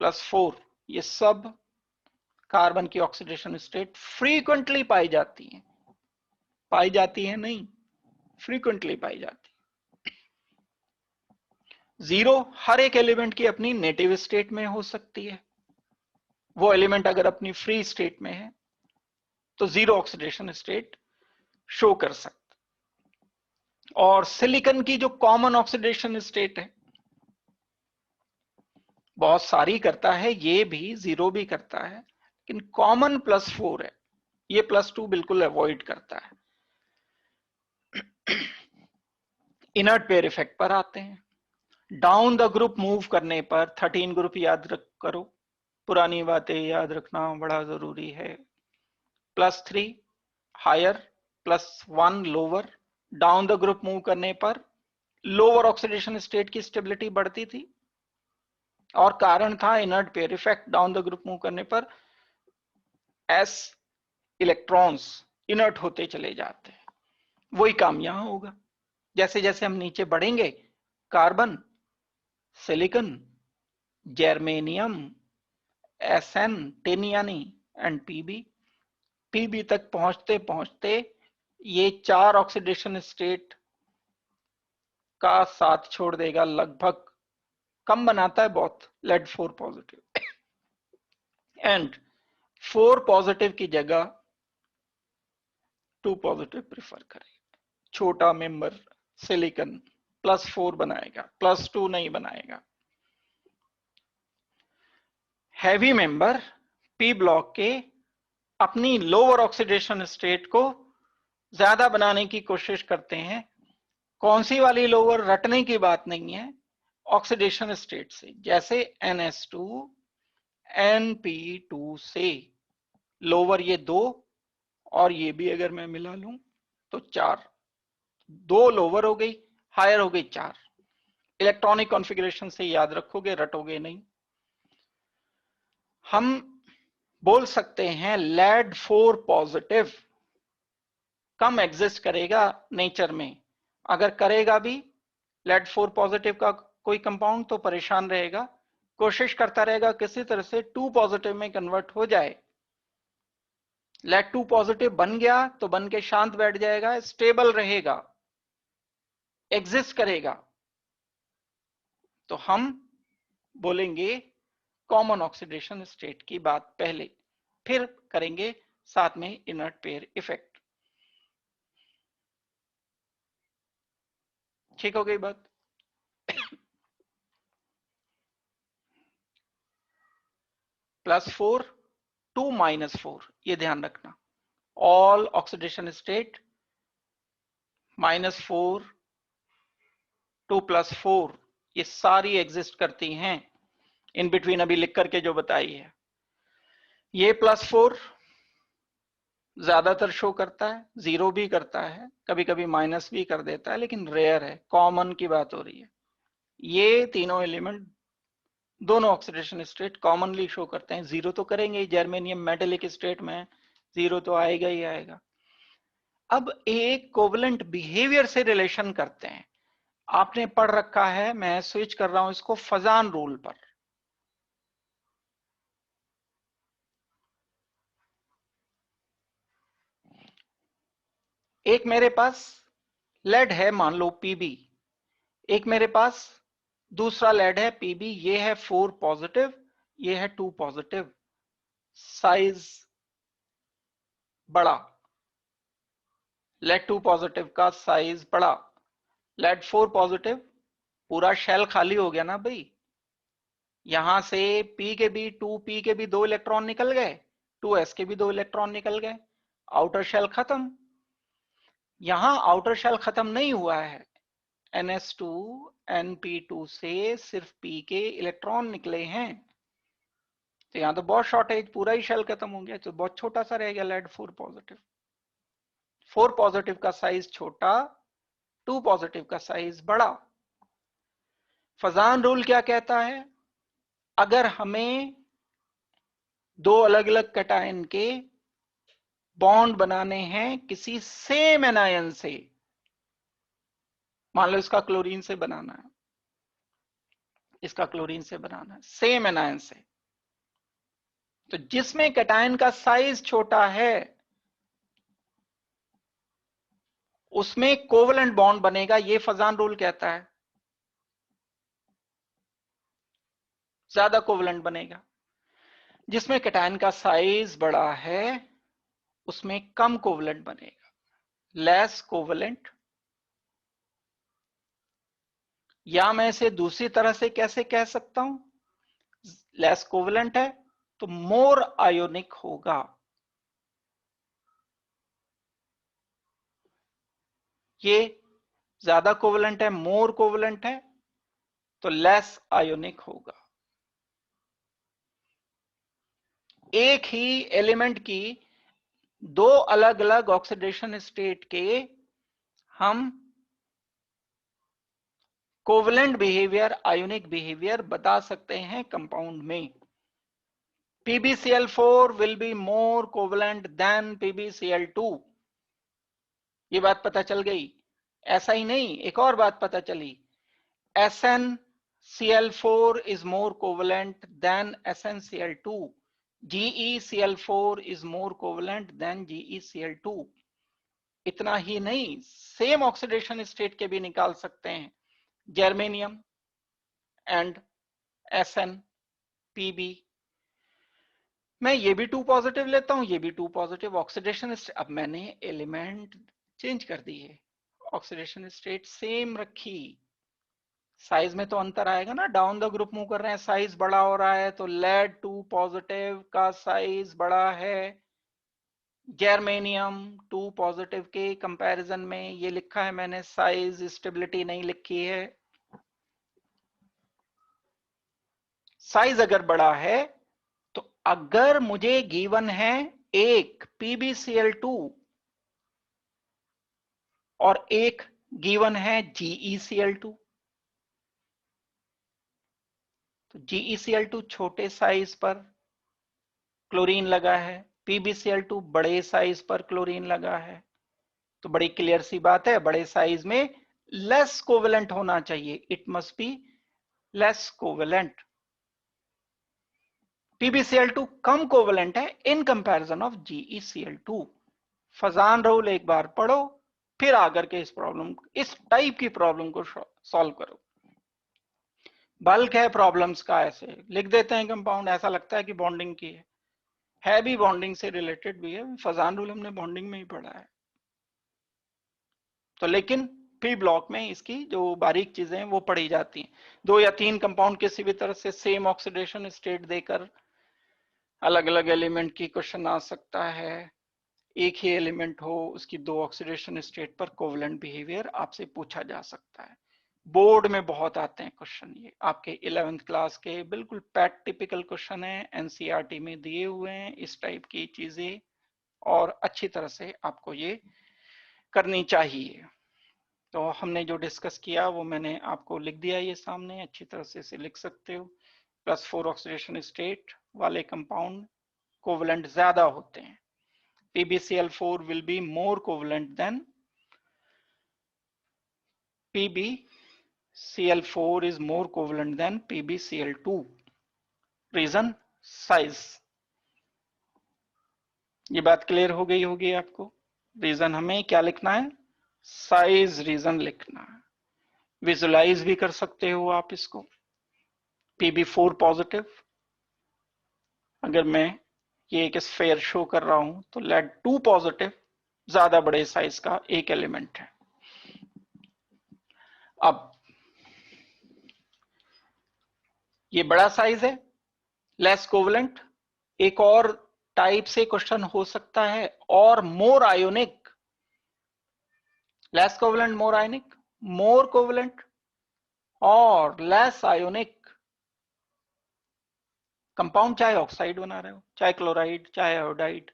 +4, ये सब कार्बन की ऑक्सीडेशन स्टेट फ्रीक्वेंटली पाई जाती है नहीं, फ्रीक्वेंटली पाई जाती है। 0 हर एक एलिमेंट की अपनी नेटिव स्टेट में हो सकती है। वो एलिमेंट अगर अपनी फ्री स्टेट में है तो 0 ऑक्सीडेशन स्टेट शो कर सकता। और सिलिकॉन की जो कॉमन ऑक्सीडेशन स्टेट है बहुत सारी करता है, ये भी 0 भी करता है, लेकिन कॉमन +4 है, ये +2 बिल्कुल अवॉइड करता है। इनर्ट पेयर इफेक्ट पर आते हैं। डाउन द ग्रुप मूव करने पर 13 ग्रुप याद करो, पुरानी बातें याद रखना बड़ा जरूरी है। +3 higher, +1 lower. Down the group move करने पर लोअर ऑक्सीडेशन स्टेट की स्टेबिलिटी बढ़ती थी, और कारण था inert pair effect. Down the group move करने पर s इलेक्ट्रॉन्स इनर्ट होते चले जाते हैं। वही काम यहां होगा। जैसे जैसे हम नीचे बढ़ेंगे, carbon, silicon, germanium, SN tin यानी, एंड पीबी तक पहुंचते पहुंचते ये 4 ऑक्सीडेशन स्टेट का साथ छोड़ देगा लगभग। कम बनाता है बहुत, लेड 4 पॉजिटिव, एंड 4 पॉजिटिव की जगह 2 पॉजिटिव प्रिफर करेगा। छोटा मेंबर सिलिकॉन +4 बनाएगा, +2 नहीं बनाएगा। हैवी मेंबर पी ब्लॉक के अपनी लोअर ऑक्सीडेशन स्टेट को ज्यादा बनाने की कोशिश करते हैं। कौन सी वाली लोअर, रटने की बात नहीं है, ऑक्सीडेशन स्टेट से, जैसे NS2 NP2 से लोअर ये 2, और ये भी अगर मैं मिला लूं तो 4, 2 लोअर हो गई, हायर हो गई 4। इलेक्ट्रॉनिक कॉन्फ़िगरेशन से याद रखोगे, रटोगे नहीं। हम बोल सकते हैं लेड 4 पॉजिटिव कम एग्जिस्ट करेगा नेचर में। अगर करेगा भी लेड 4 पॉजिटिव का कोई कंपाउंड तो परेशान रहेगा, कोशिश करता रहेगा किसी तरह से 2 पॉजिटिव में कन्वर्ट हो जाए। लेड 2 पॉजिटिव बन गया तो बन के शांत बैठ जाएगा, स्टेबल रहेगा, एग्जिस्ट करेगा। तो हम बोलेंगे कॉमन ऑक्सीडेशन स्टेट की बात पहले, फिर करेंगे साथ में इनर्ट पेयर इफेक्ट। ठीक हो गई बात? +4 टू -4, ये ध्यान रखना। ऑल ऑक्सीडेशन स्टेट -4 टू +4 ये सारी एग्जिस्ट करती हैं। इन बिटवीन अभी लिख करके जो बताई है, ये +4 ज्यादातर शो करता है, जीरो भी करता है, कभी कभी माइनस भी कर देता है, लेकिन रेयर है, कॉमन की बात हो रही है। ये तीनों एलिमेंट दोनों ऑक्सीडेशन स्टेट कॉमनली शो करते हैं। जीरो तो करेंगे ही, जर्मेनियम मेटेलिक स्टेट में जीरो तो आएगा ही आएगा। अब एक कोवलेंट बिहेवियर से रिलेशन करते हैं। आपने पढ़ रखा है, मैं स्विच कर रहा हूं इसको फजान रूल पर। एक मेरे पास लेड है, मान लो पीबी, एक मेरे पास दूसरा लेड है पीबी, ये है 4 पॉजिटिव, ये है 2 पॉजिटिव, साइज बड़ा, लेड 2 पॉजिटिव का साइज बड़ा, लेड 4 पॉजिटिव, पूरा शेल खाली हो गया ना भाई, यहां से पी के भी 2p के भी 2 इलेक्ट्रॉन निकल गए, 2s के भी 2 इलेक्ट्रॉन निकल गए, आउटर शेल खत्म। यहां आउटर शेल खत्म नहीं हुआ है, ns2 np2 से सिर्फ p के इलेक्ट्रॉन निकले हैं, तो यहां तो बहुत शॉर्टेज, पूरा ही शेल खत्म हो गया, तो बहुत छोटा सा रह गया लेड 4 पॉजिटिव। 4 पॉजिटिव का साइज छोटा, 2 पॉजिटिव का साइज बड़ा। फजान रूल क्या कहता है, अगर हमें दो अलग अलग कैटायन के बॉन्ड बनाने हैं किसी सेम एनायन से, मान लो इसका क्लोरीन से बनाना है, इसका क्लोरीन से बनाना है, सेम एनायन से, तो जिसमें कैटायन का साइज छोटा है उसमें कोवलेंट बॉन्ड बनेगा, ये फजान रूल कहता है। ज्यादा कोवलेंट बनेगा, जिसमें कैटायन का साइज बड़ा है उसमें कम कोवलेंट बनेगा, लेस कोवलेंट। या मैं इसे दूसरी तरह से कैसे कह सकता हूं, लेस कोवलेंट है तो मोर आयोनिक होगा, ये ज्यादा कोवलेंट है, मोर कोवलेंट है तो लेस आयोनिक होगा। एक ही एलिमेंट की दो अलग अलग ऑक्सीडेशन स्टेट के हम कोवलेंट बिहेवियर, आयोनिक बिहेवियर बता सकते हैं कंपाउंड में। PbCl4 will be more covalent than PbCl2, ये बात पता चल गई। ऐसा ही नहीं, एक और बात पता चली, SnCl4 is more covalent than SnCl2, GeCl4 is more covalent than GeCl2। इतना ही नहीं, सेम ऑक्सीडेशन स्टेट के भी निकाल सकते हैं, जर्मेनियम एंड SnPb। मैं ये भी 2 पॉजिटिव लेता हूं, ये भी 2 पॉजिटिव, ऑक्सीडेशन अब मैंने एलिमेंट चेंज कर दिए, ऑक्सीडेशन स्टेट सेम रखी, साइज में तो अंतर आएगा ना, डाउन द ग्रुप मूव कर रहे हैं, साइज बड़ा हो रहा है, तो लेड 2 पॉजिटिव का साइज बड़ा है जर्मेनियम 2 पॉजिटिव के कंपैरिजन में। ये लिखा है मैंने, साइज स्टेबिलिटी नहीं लिखी है। साइज अगर बड़ा है तो अगर मुझे गिवन है एक PbCl2 और एक गिवन है GeCl2, तो GeCl2 छोटे साइज पर क्लोरीन लगा है, PbCl2 बड़े साइज पर क्लोरीन लगा है, तो बड़ी क्लियर सी बात है, बड़े साइज में लेस कोवेलेंट होना चाहिए, it must be less covalent. PbCl2 कम कोवेलेंट है in comparison of GeCl2। Fajans rule एक बार पढ़ो, फिर आकर के इस प्रॉब्लम, इस टाइप की प्रॉब्लम को सॉल्व करो। बल्क है प्रॉब्लम्स का, ऐसे लिख देते हैं कंपाउंड, ऐसा लगता है कि बॉन्डिंग की है भी बॉन्डिंग से रिलेटेड भी है, फजान रूल हमने बॉन्डिंग में ही पढ़ा है। तो लेकिन पी ब्लॉक में इसकी जो बारीक चीजें हैं वो पढ़ी जाती हैं। 2 या 3 कंपाउंड किसी भी तरह से सेम ऑक्सीडेशन स्टेट देकर अलग अलग एलिमेंट की क्वेश्चन आ सकता है, एक ही एलिमेंट हो उसकी 2 ऑक्सीडेशन स्टेट पर कोवलेंट बिहेवियर आपसे पूछा जा सकता है। बोर्ड में बहुत आते हैं क्वेश्चन, ये आपके 11th क्लास के बिल्कुल पैट टिपिकल क्वेश्चन है, एनसीईआरटी में दिए हुए हैं इस टाइप की चीजें। और अच्छी तरह से आपको ये करनी चाहिए। तो हमने जो डिस्कस किया वो मैंने आपको लिख दिया, ये सामने अच्छी तरह से इसे लिख सकते हो। +4 ऑक्सीडेशन स्टेट वाले कंपाउंड कोवेलेंट ज्यादा होते हैं। PbCl4 will be more covalent than PbCl4 is more covalent than PbCl2. Reason size. ये बात क्लियर हो गई होगी आपको। रीजन हमें क्या लिखना है? साइज रीजन लिखना है। विजुलाइज भी कर सकते हो आप इसको। Pb4 पॉजिटिव, अगर मैं ये एक स्फेयर शो कर रहा हूं तो Lead2 पॉजिटिव ज्यादा बड़े साइज का एक एलिमेंट है। अब ये बड़ा साइज है, लेस कोवेलेंट। एक और टाइप से क्वेश्चन हो सकता है, और मोर आयोनिक। लेस कोवेलेंट, मोर आयोनिक, मोर कोवेलेंट और लेस आयोनिक कंपाउंड, चाहे ऑक्साइड बना रहे हो, चाहे क्लोराइड, चाहे आयोडाइड,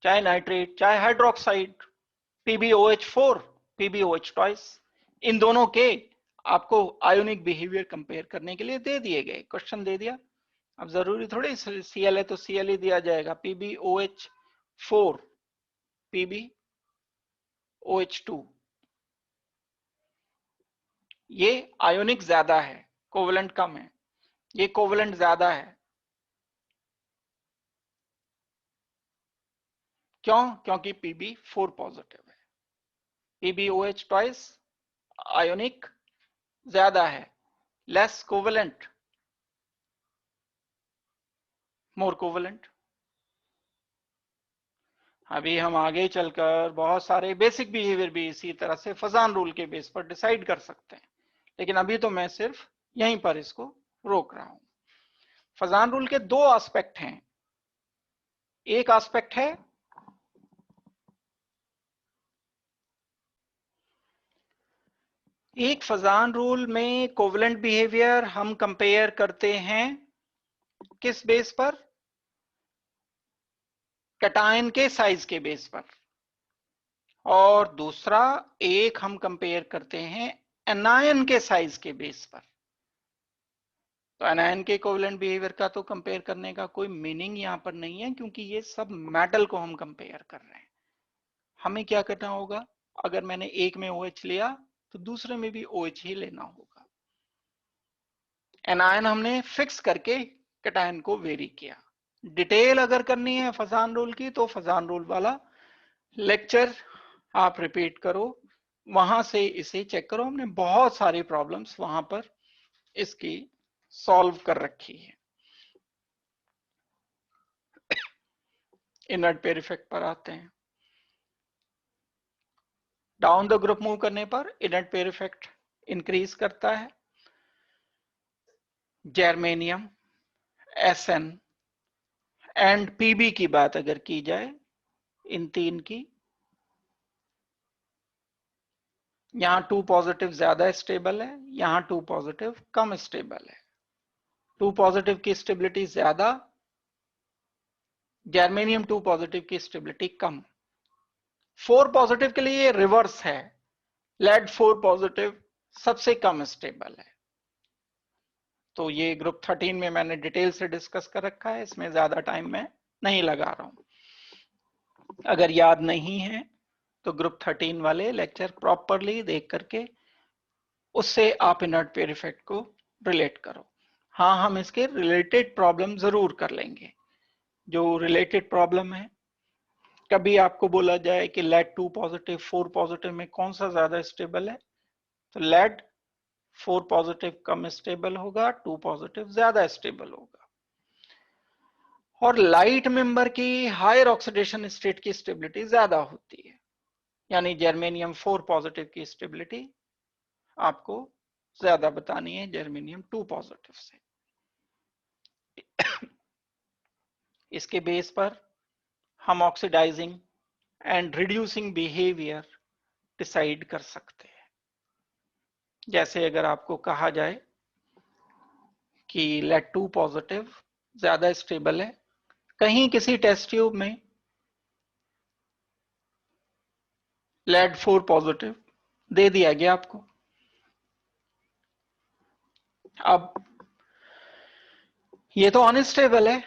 चाहे नाइट्रेट, चाहे हाइड्रोक्साइड, PbOH4, PbOH ट्वाइस, इन दोनों के आपको आयोनिक बिहेवियर कंपेयर करने के लिए दे दिए गए, क्वेश्चन दे दिया। अब जरूरी थोड़ी Cl है तो Cl ही दिया जाएगा। PbOH4, PbOH2, ये आयोनिक ज्यादा है, कोवेलेंट कम है। ये कोवेलेंट ज्यादा है, क्यों? क्योंकि Pb4 पॉजिटिव है। PbOH ट्वाइस आयोनिक ज्यादा है, लेस कोवेलेंट, मोर कोवेलेंट। अभी हम आगे चलकर बहुत सारे बेसिक बिहेवियर भी इसी तरह से फजान रूल के बेस पर डिसाइड कर सकते हैं, लेकिन अभी तो मैं सिर्फ यहीं पर इसको रोक रहा हूं। फजान रूल के दो एस्पेक्ट हैं। एक एस्पेक्ट है एक फजान रूल में कोवेलेंट बिहेवियर हम कंपेयर करते हैं किस बेस पर? कैटायन के साइज के बेस पर। और दूसरा एक हम कंपेयर करते हैं एनायन के साइज के बेस पर। तो एनायन के कोवेलेंट बिहेवियर का तो कंपेयर करने का कोई मीनिंग यहां पर नहीं है, क्योंकि ये सब मेटल को हम कंपेयर कर रहे हैं। हमें क्या करना होगा? अगर मैंने एक में OH लिया तो दूसरे में भी OH ही लेना होगा। एनायन हमने फिक्स करके कैटायन को वेरी किया। डिटेल अगर करनी है फजान रूल की तो फजान रूल वाला लेक्चर आप रिपीट करो, वहां से इसे चेक करो। हमने बहुत सारी प्रॉब्लम्स वहां पर इसकी सॉल्व कर रखी है। इनर्ट पेयर इफेक्ट पर आते हैं। डाउन द ग्रुप मूव करने पर इनर्ट पेयर इफेक्ट इंक्रीज करता है। जर्मेनियम, SN एंड PB की बात अगर की जाए, इन तीन की, यहां 2 पॉजिटिव ज्यादा स्टेबल है, यहां 2 पॉजिटिव कम स्टेबल है। 2 पॉजिटिव की स्टेबिलिटी ज्यादा, जर्मेनियम 2 पॉजिटिव की स्टेबिलिटी कम। 4 पॉजिटिव के लिए रिवर्स है, लेड 4 पॉजिटिव सबसे कम स्टेबल है। तो ये ग्रुप 13 में मैंने डिटेल से डिस्कस कर रखा है, इसमें ज्यादा टाइम मैं नहीं लगा रहा हूं। अगर याद नहीं है तो ग्रुप 13 वाले लेक्चर प्रॉपरली देख करके उससे आप इनर्ट पेयर इफेक्ट को रिलेट करो। हाँ, हम इसके रिलेटेड प्रॉब्लम जरूर कर लेंगे। जो रिलेटेड प्रॉब्लम है, कभी आपको बोला जाए कि लेड 2 पॉजिटिव 4 पॉजिटिव में कौन सा ज्यादा स्टेबल है, तो लेड 4 पॉजिटिव कम स्टेबल होगा, 2 पॉजिटिव ज्यादा स्टेबल होगा। और लाइट मेंबर की हायर ऑक्सीडेशन स्टेट की स्टेबिलिटी ज्यादा होती है, यानी जर्मेनियम 4 पॉजिटिव की स्टेबिलिटी आपको ज्यादा बतानी है जर्मेनियम 2 पॉजिटिव से। इसके बेस पर हम oxidising and reducing behaviour decide कर सकते हैं। जैसे अगर आपको कहा जाए कि लेड 2 पॉजिटिव ज्यादा स्टेबल है, कहीं किसी टेस्ट ट्यूब में लेड 4 पॉजिटिव दे दिया गया आपको। अब ये तो अनस्टेबल है,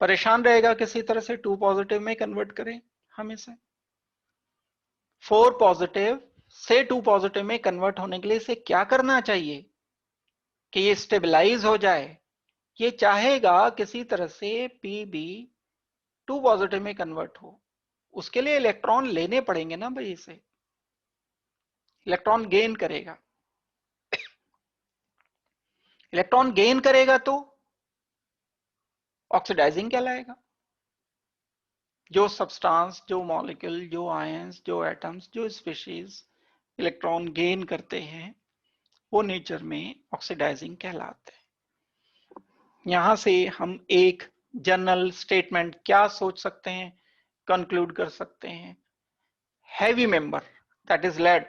परेशान रहेगा, किसी तरह से 2 पॉजिटिव में कन्वर्ट करें हम इसे। 4 पॉजिटिव से 2 पॉजिटिव में कन्वर्ट होने के लिए इसे क्या करना चाहिए कि ये स्टेबलाइज हो जाए? ये चाहेगा किसी तरह से पीबी 2 पॉजिटिव में कन्वर्ट हो, उसके लिए इलेक्ट्रॉन लेने पड़ेंगे ना भाई, इसे इलेक्ट्रॉन गेन करेगा। इलेक्ट्रॉन गेन करेगा तो ऑक्सीडाइजिंग कहलाएगा। जो सब्सटेंस, जो मॉलिक्यूल, जो आयंस, जो एटम्स, जो स्पीशीज इलेक्ट्रॉन गेन करते हैं वो नेचर में ऑक्सीडाइजिंग कहलाते हैं। यहां से हम एक जनरल स्टेटमेंट क्या सोच सकते हैं, कंक्लूड कर सकते हैं? heavy member, that is lead,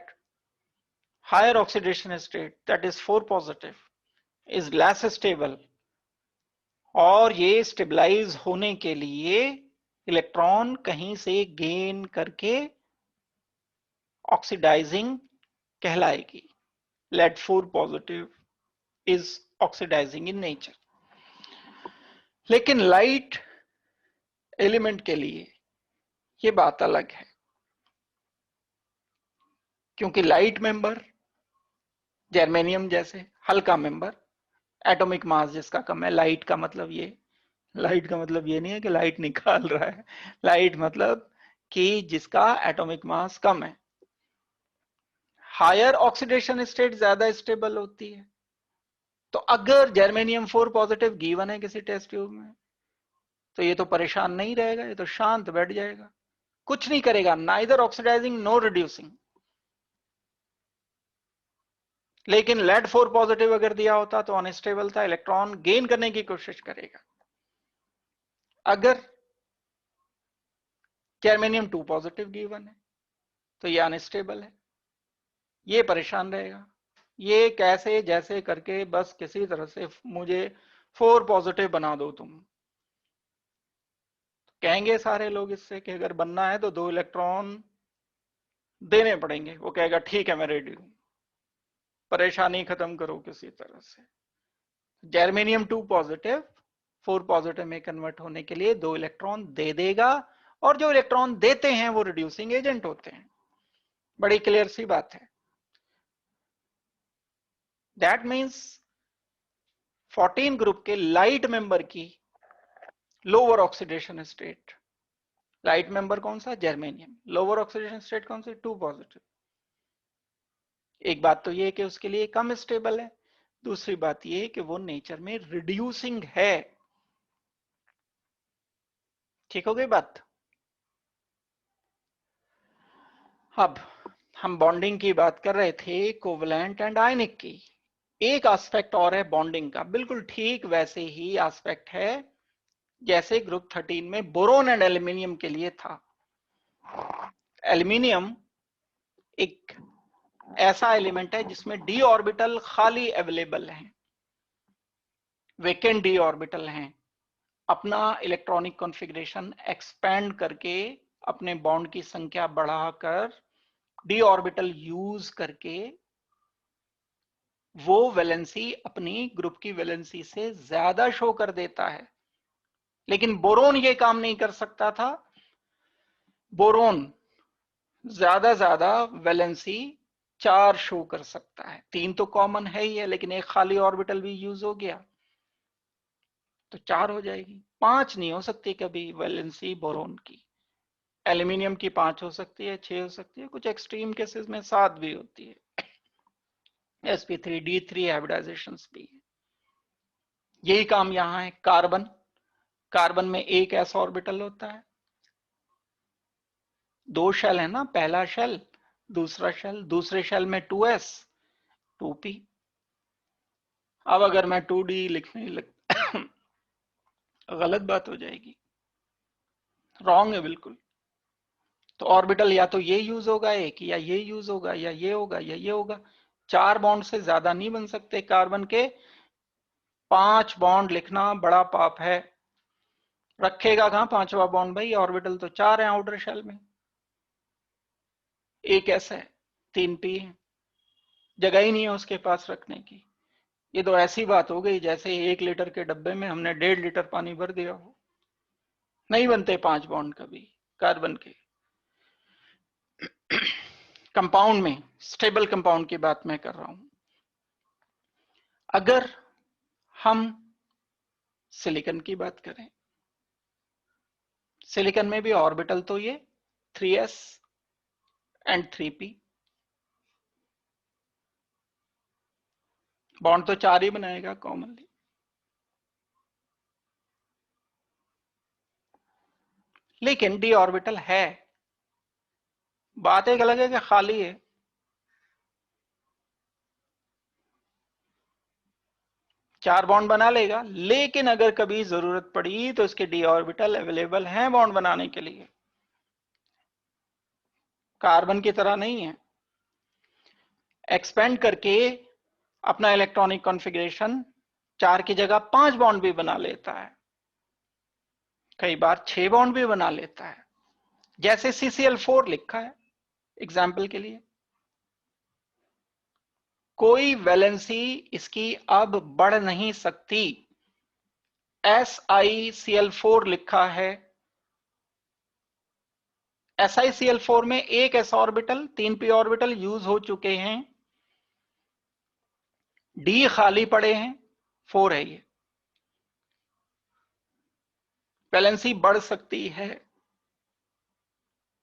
higher oxidation state, that is 4 positive, is less stable, और ये स्टेबलाइज होने के लिए इलेक्ट्रॉन कहीं से गेन करके ऑक्सीडाइजिंग कहलाएगी। lead 4 positive is oxidizing in nature। लेकिन लाइट एलिमेंट के लिए ये बात अलग है, क्योंकि लाइट मेंबर जर्मेनियम जैसे हल्का मेंबर, एटॉमिक मास जिसका कम है, लाइट का मतलब ये नहीं है कि लाइट निकाल रहा है, लाइट मतलब कि जिसका एटॉमिक मास कम है। हायर ऑक्सीडेशन स्टेट ज्यादा स्टेबल होती है। तो अगर जर्मेनियम 4 पॉजिटिव गिवन है किसी टेस्ट ट्यूब में, तो ये तो परेशान नहीं रहेगा, ये तो शांत बैठ जाएगा, कुछ नहीं करेगा, नाइदर ऑक्सीडाइजिंग नो रिड्यूसिंग। लेकिन लेड 4 पॉजिटिव अगर दिया होता तो अनस्टेबल था, इलेक्ट्रॉन गेन करने की कोशिश करेगा। अगर जर्मेनियम 2 पॉजिटिव गिवन है तो ये अनस्टेबल है, ये परेशान रहेगा, ये कैसे जैसे करके बस किसी तरह से मुझे 4 पॉजिटिव बना दो तुम। कहेंगे सारे लोग इससे कि अगर बनना है तो 2 इलेक्ट्रॉन देने पड़ेंगे। वो कहेगा ठीक है मैं रेडी हूं, परेशानी खत्म करो किसी तरह से। जर्मेनियम 2 पॉजिटिव 4 पॉजिटिव में कन्वर्ट होने के लिए 2 इलेक्ट्रॉन दे देगा, और जो इलेक्ट्रॉन देते हैं वो रिड्यूसिंग एजेंट होते हैं। बड़ी क्लियर सी बात है। दैट मीन्स 14 ग्रुप के लाइट मेंबर की lower oxidation state, light member कौन सा? जर्मेनियम। लोअर ऑक्सीडेशन स्टेट कौन सी? 2 पॉजिटिव। एक बात तो ये है कि उसके लिए कम स्टेबल है, दूसरी बात ये है कि वो नेचर में रिड्यूसिंग है। ठीक हो गई बात? अब हम बॉन्डिंग की बात कर रहे थे, कोवलेंट एंड आयनिक की। एक एस्पेक्ट और है बॉन्डिंग का, बिल्कुल ठीक वैसे ही एस्पेक्ट है जैसे ग्रुप 13 में बोरोन एंड एल्यूमिनियम के लिए था। एल्यूमिनियम एक ऐसा एलिमेंट है जिसमें डी ऑर्बिटल खाली अवेलेबल है, वेकेंट डी ऑर्बिटल हैं। अपना इलेक्ट्रॉनिक कॉन्फ़िगरेशन एक्सपेंड करके, अपने बॉन्ड की संख्या बढ़ाकर, डी ऑर्बिटल यूज करके वो वैलेंसी अपनी ग्रुप की वैलेंसी से ज्यादा शो कर देता है। लेकिन बोरोन ये काम नहीं कर सकता था। बोरोन ज्यादा वैलेंसी 4 शो कर सकता है, 3 तो कॉमन है ही है, लेकिन एक खाली ऑर्बिटल भी यूज हो गया तो 4 हो जाएगी। 5 नहीं हो सकती कभी वैलेंसी बोरोन की। एल्यूमिनियम की 5 हो सकती है, 6 हो सकती है, कुछ एक्सट्रीम केसेस में 7 भी होती है। sp3d3 हाइब्रिडाइजेशन भी है। यही काम यहां है। कार्बन, कार्बन में एक एस ऑर्बिटल होता है, 2 शेल है ना, पहला शेल दूसरा शेल, दूसरे शेल में 2s 2p। अब अगर मैं 2d लिखने लग गलत बात हो जाएगी, रॉन्ग है बिल्कुल। तो ऑर्बिटल या तो ये यूज होगा एक, या ये यूज होगा, या ये होगा, या ये होगा। 4 बॉन्ड से ज्यादा नहीं बन सकते कार्बन के। 5 बॉन्ड लिखना बड़ा पाप है। रखेगा कहां 5वां बॉन्ड भाई? ऑर्बिटल तो 4 है आउटर शेल में। एक एस है, 3p है, जगह ही नहीं है उसके पास रखने की। ये तो ऐसी बात हो गई जैसे 1 लीटर के डब्बे में हमने 1.5 लीटर पानी भर दिया हो। नहीं बनते 5 बॉन्ड कभी कार्बन के। कंपाउंड में, स्टेबल कंपाउंड की बात मैं कर रहा हूं। अगर हम सिलिकॉन की बात करें, सिलिकॉन में भी ऑर्बिटल तो ये 3s एंड 3p, बॉन्ड तो 4 ही बनाएगा कॉमनली। लेकिन डी ऑर्बिटल है, बात एक अलग है कि खाली है। चार बॉन्ड बना लेगा, लेकिन अगर कभी जरूरत पड़ी तो इसके डी ऑर्बिटल अवेलेबल हैं बॉन्ड बनाने के लिए, कार्बन की तरह नहीं है। एक्सपेंड करके अपना इलेक्ट्रॉनिक कॉन्फ़िगरेशन 4 की जगह 5 बॉन्ड भी बना लेता है, कई बार 6 बॉन्ड भी बना लेता है, जैसे CCl4 लिखा है एग्जाम्पल के लिए। कोई वैलेंसी इसकी अब बढ़ नहीं सकती। SiCl4 लिखा है, SiCl4 में एक s orbital 3p orbital use हो चुके हैं, डी खाली पड़े हैं, 4 है ये। वैलेंसी बढ़ सकती है।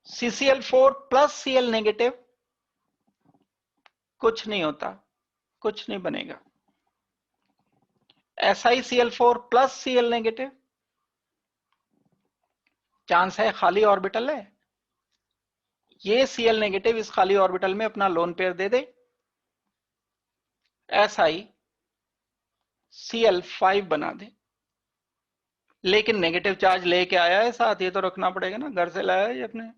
CCl4 प्लस Cl नेगेटिव कुछ नहीं होता, कुछ नहीं बनेगा। SiCl4 plus Cl negative, chance है खाली ऑर्बिटल है, ये Cl नेगेटिव इस खाली ऑर्बिटल में अपना लोन पेयर दे दे, SiCl5 बना दे। लेकिन नेगेटिव चार्ज लेके आया है साथ, ये तो रखना पड़ेगा ना, घर से लाया है ये अपने,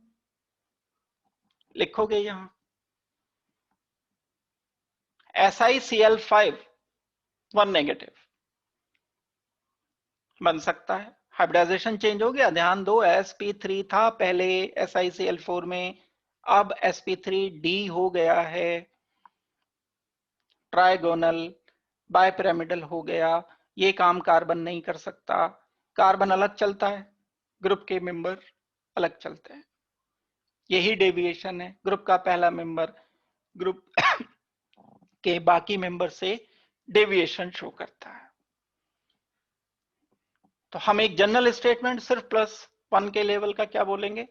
लिखोगे यहां SiCl5 1 नेगेटिव बन सकता है। हाइब्रिडाइजेशन चेंज हो गया, ध्यान दो, sp3 था पहले SiCl4 में, अब sp3d हो गया है, ट्राइगोनल बाइपिरामिडल हो गया। ये काम कार्बन नहीं कर सकता, कार्बन अलग चलता है, ग्रुप के मेंबर अलग चलते हैं, यही डेविएशन है। ग्रुप का पहला मेंबर ग्रुप के बाकी मेंबर से डेविएशन शो करता है। तो हम एक जनरल स्टेटमेंट सिर्फ +1 के लेवल का क्या बोलेंगे,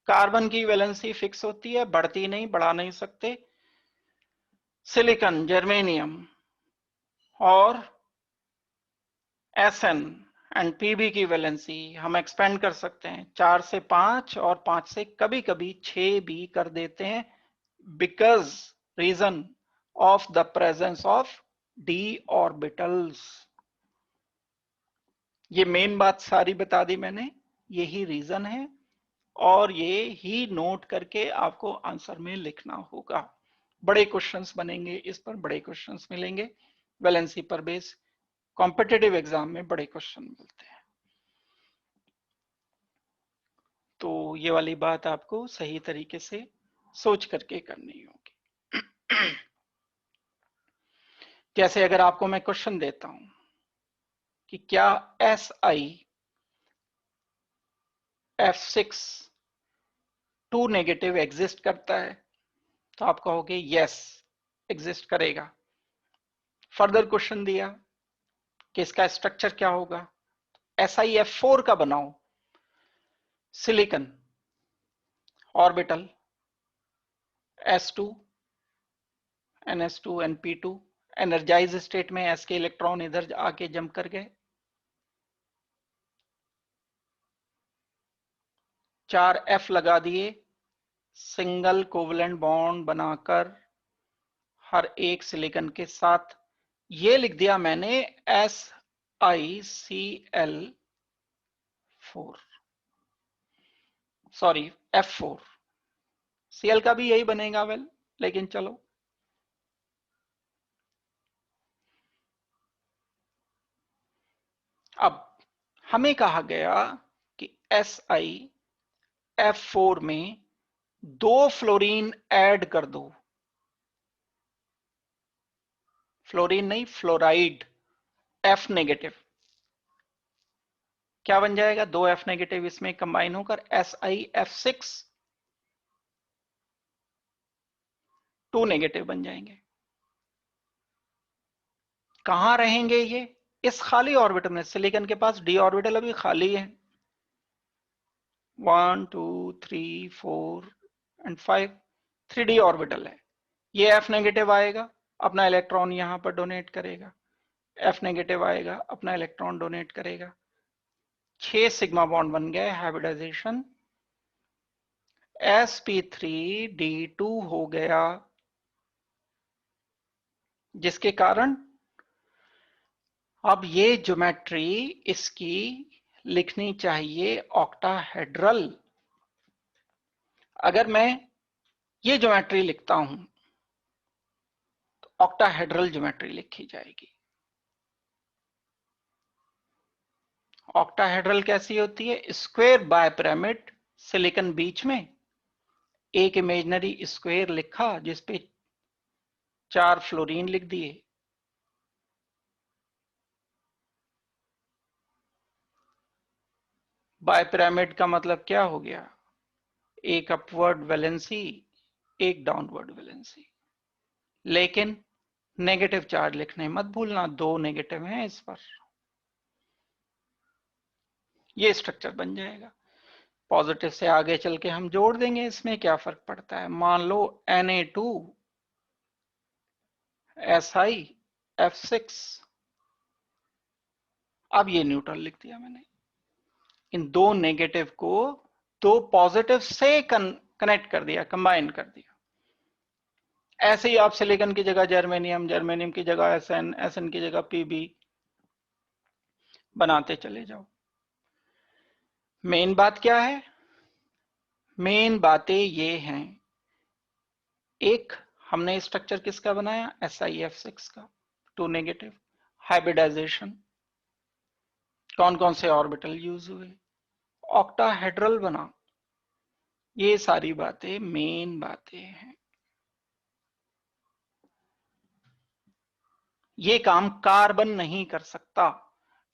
कार्बन की वैलेंसी फिक्स होती है, बढ़ती नहीं, बढ़ा नहीं सकते। सिलिकॉन, जर्मेनियम और Sn एंड Pb की वैलेंसी हम एक्सपेंड कर सकते हैं, 4 से 5 और 5 से कभी कभी 6 भी कर देते हैं, because reason of the presence of d orbitals. ये मेन बात सारी बता दी मैंने, यही रीजन है, और ये ही नोट करके आपको आंसर में लिखना होगा। बड़े क्वेश्चंस बनेंगे इस पर, बड़े क्वेश्चंस मिलेंगे वैलेंसी पर बेस, कॉम्पिटिटिव एग्जाम में बड़े क्वेश्चन मिलते हैं। तो ये वाली बात आपको सही तरीके से सोच करके करनी होगी। जैसे अगर आपको मैं क्वेश्चन देता हूं कि क्या SiF6 2 नेगेटिव एग्जिस्ट करता है, तो आप कहोगे यस एग्जिस्ट करेगा। फर्दर क्वेश्चन दिया कि इसका स्ट्रक्चर क्या होगा, SiF4 का बनाओ, silicon orbital S2 NS2 NP2, energise state में S के इलेक्ट्रॉन इधर आके जंप कर गए, 4 F लगा दिए, सिंगल कोवलेंट बॉन्ड बनाकर हर एक सिलिकॉन के साथ, ये लिख दिया मैंने SiCl4, सॉरी F4, Cl का भी यही बनेगा वेल, लेकिन चलो। अब हमें कहा गया कि SiF4 में 2 फ्लोरीन ऐड कर दो, फ्लोरीन नहीं फ्लोराइड, F नेगेटिव, क्या बन जाएगा? 2 F नेगेटिव इसमें कंबाइन होकर SiF6 2 नेगेटिव बन जाएंगे। कहां रहेंगे ये? इस खाली ऑर्बिटल में। सिलिकॉन के पास d ऑर्बिटल अभी खाली है, 1 2 3 4 एंड 5, 3d ऑर्बिटल है। ये F नेगेटिव आएगा, अपना इलेक्ट्रॉन यहां पर डोनेट करेगा, F नेगेटिव आएगा, अपना इलेक्ट्रॉन डोनेट करेगा। 6 सिग्मा बॉन्ड बन गए, हाइब्रिडाइजेशन, sp3d2 हो गया, जिसके कारण अब ये ज्योमेट्री इसकी लिखनी चाहिए ऑक्टाहेड्रल। अगर मैं ये ज्योमेट्री लिखता हूं तो ऑक्टाहेड्रल ज्योमेट्री लिखी जाएगी। ऑक्टाहेड्रल कैसी होती है? स्क्वायर बाय पिरामिड, सिलिकॉन बीच में, एक इमेजिनरी स्क्वायर लिखा जिसपे 4 फ्लोरीन लिख दिए, बाय पिरामिड का मतलब क्या हो गया? एक अपवर्ड वैलेंसी, एक डाउनवर्ड वैलेंसी। लेकिन नेगेटिव चार्ज लिखने मत भूलना, 2 नेगेटिव हैं इस पर। ये स्ट्रक्चर बन जाएगा। पॉजिटिव से आगे चल के हम जोड़ देंगे, इसमें क्या फर्क पड़ता है? मान लो Na2Si F6, अब ये न्यूट्रल लिख दिया मैंने। इन 2 नेगेटिव को 2 पॉजिटिव से कनेक्ट कर दिया, कंबाइन कर दिया। ऐसे ही आप सिलिकॉन की जगह जर्मेनियम, जर्मेनियम की जगह Sn, Sn की जगह Pb बनाते चले जाओ। मेन बात क्या है? मेन बातें ये हैं, एक हमने स्ट्रक्चर किसका बनाया? SiF6 का, 2 नेगेटिव, हाइब्रिडाइजेशन, कौन कौन से ऑर्बिटल यूज हुए, ऑक्टाहेड्रल बना। ये सारी बातें मेन बातें हैं। ये काम कार्बन नहीं कर सकता।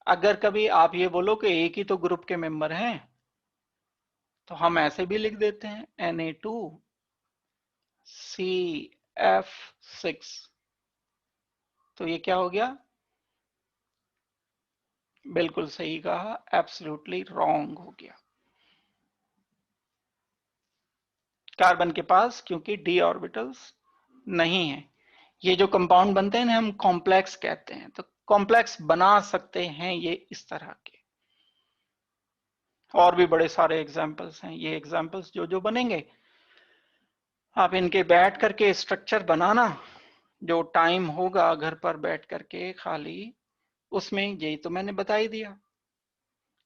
अगर कभी आप ये बोलो कि एक ही तो ग्रुप के मेंबर हैं, तो हम ऐसे भी लिख देते हैं Na2CF6, तो ये क्या हो गया? बिल्कुल सही कहा, एब्सोल्युटली रॉन्ग हो गया। कार्बन के पास क्योंकि d ऑर्बिटल्स नहीं है। ये जो कंपाउंड बनते हैं ना, हम कॉम्प्लेक्स कहते हैं, तो कॉम्प्लेक्स बना सकते हैं ये इस तरह के। और भी बड़े सारे एग्जांपल्स हैं। ये एग्जांपल्स जो जो बनेंगे, आप इनके बैठ करके स्ट्रक्चर बनाना, जो टाइम होगा घर पर बैठ करके खाली, उसमें यही तो मैंने बता ही दिया।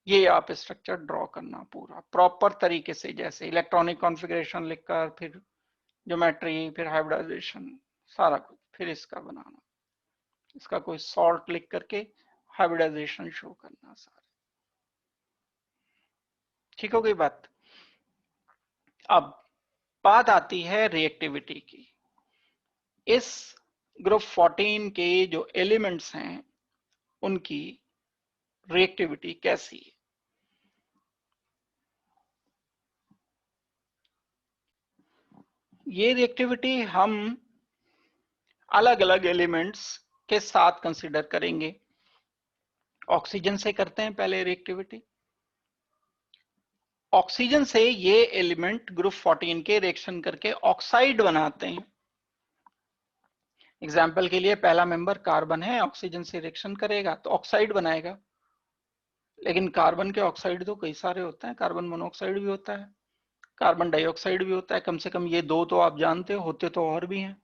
ये आप स्ट्रक्चर ड्रॉ करना पूरा प्रॉपर तरीके से, जैसे इलेक्ट्रॉनिक कॉन्फ़िगरेशन लिखकर, फिर ज्योमेट्री, फिर हाइब्रिडाइजेशन, सारा कुछ, फिर इसका बनाना, इसका कोई सॉल्ट लिख करके हाइब्रिडाइजेशन शो करना सारा। ठीक हो गई बात? अब बात आती है रिएक्टिविटी की। इस ग्रुप 14 के जो एलिमेंट्स हैं उनकी रिएक्टिविटी कैसी है? ये रिएक्टिविटी हम अलग अलग एलिमेंट्स के साथ कंसीडर करेंगे। ऑक्सीजन से करते हैं पहले रिएक्टिविटी। ऑक्सीजन से ये एलिमेंट ग्रुप 14 के रिएक्शन करके ऑक्साइड बनाते हैं। एग्जाम्पल के लिए पहला मेंबर कार्बन है, ऑक्सीजन से रिएक्शन करेगा तो ऑक्साइड बनाएगा। लेकिन कार्बन के ऑक्साइड तो कई सारे होते हैं, कार्बन मोनोऑक्साइड भी होता है, कार्बन डाइऑक्साइड भी होता है, कम से कम ये 2 तो आप जानते हो, होते तो और भी हैं।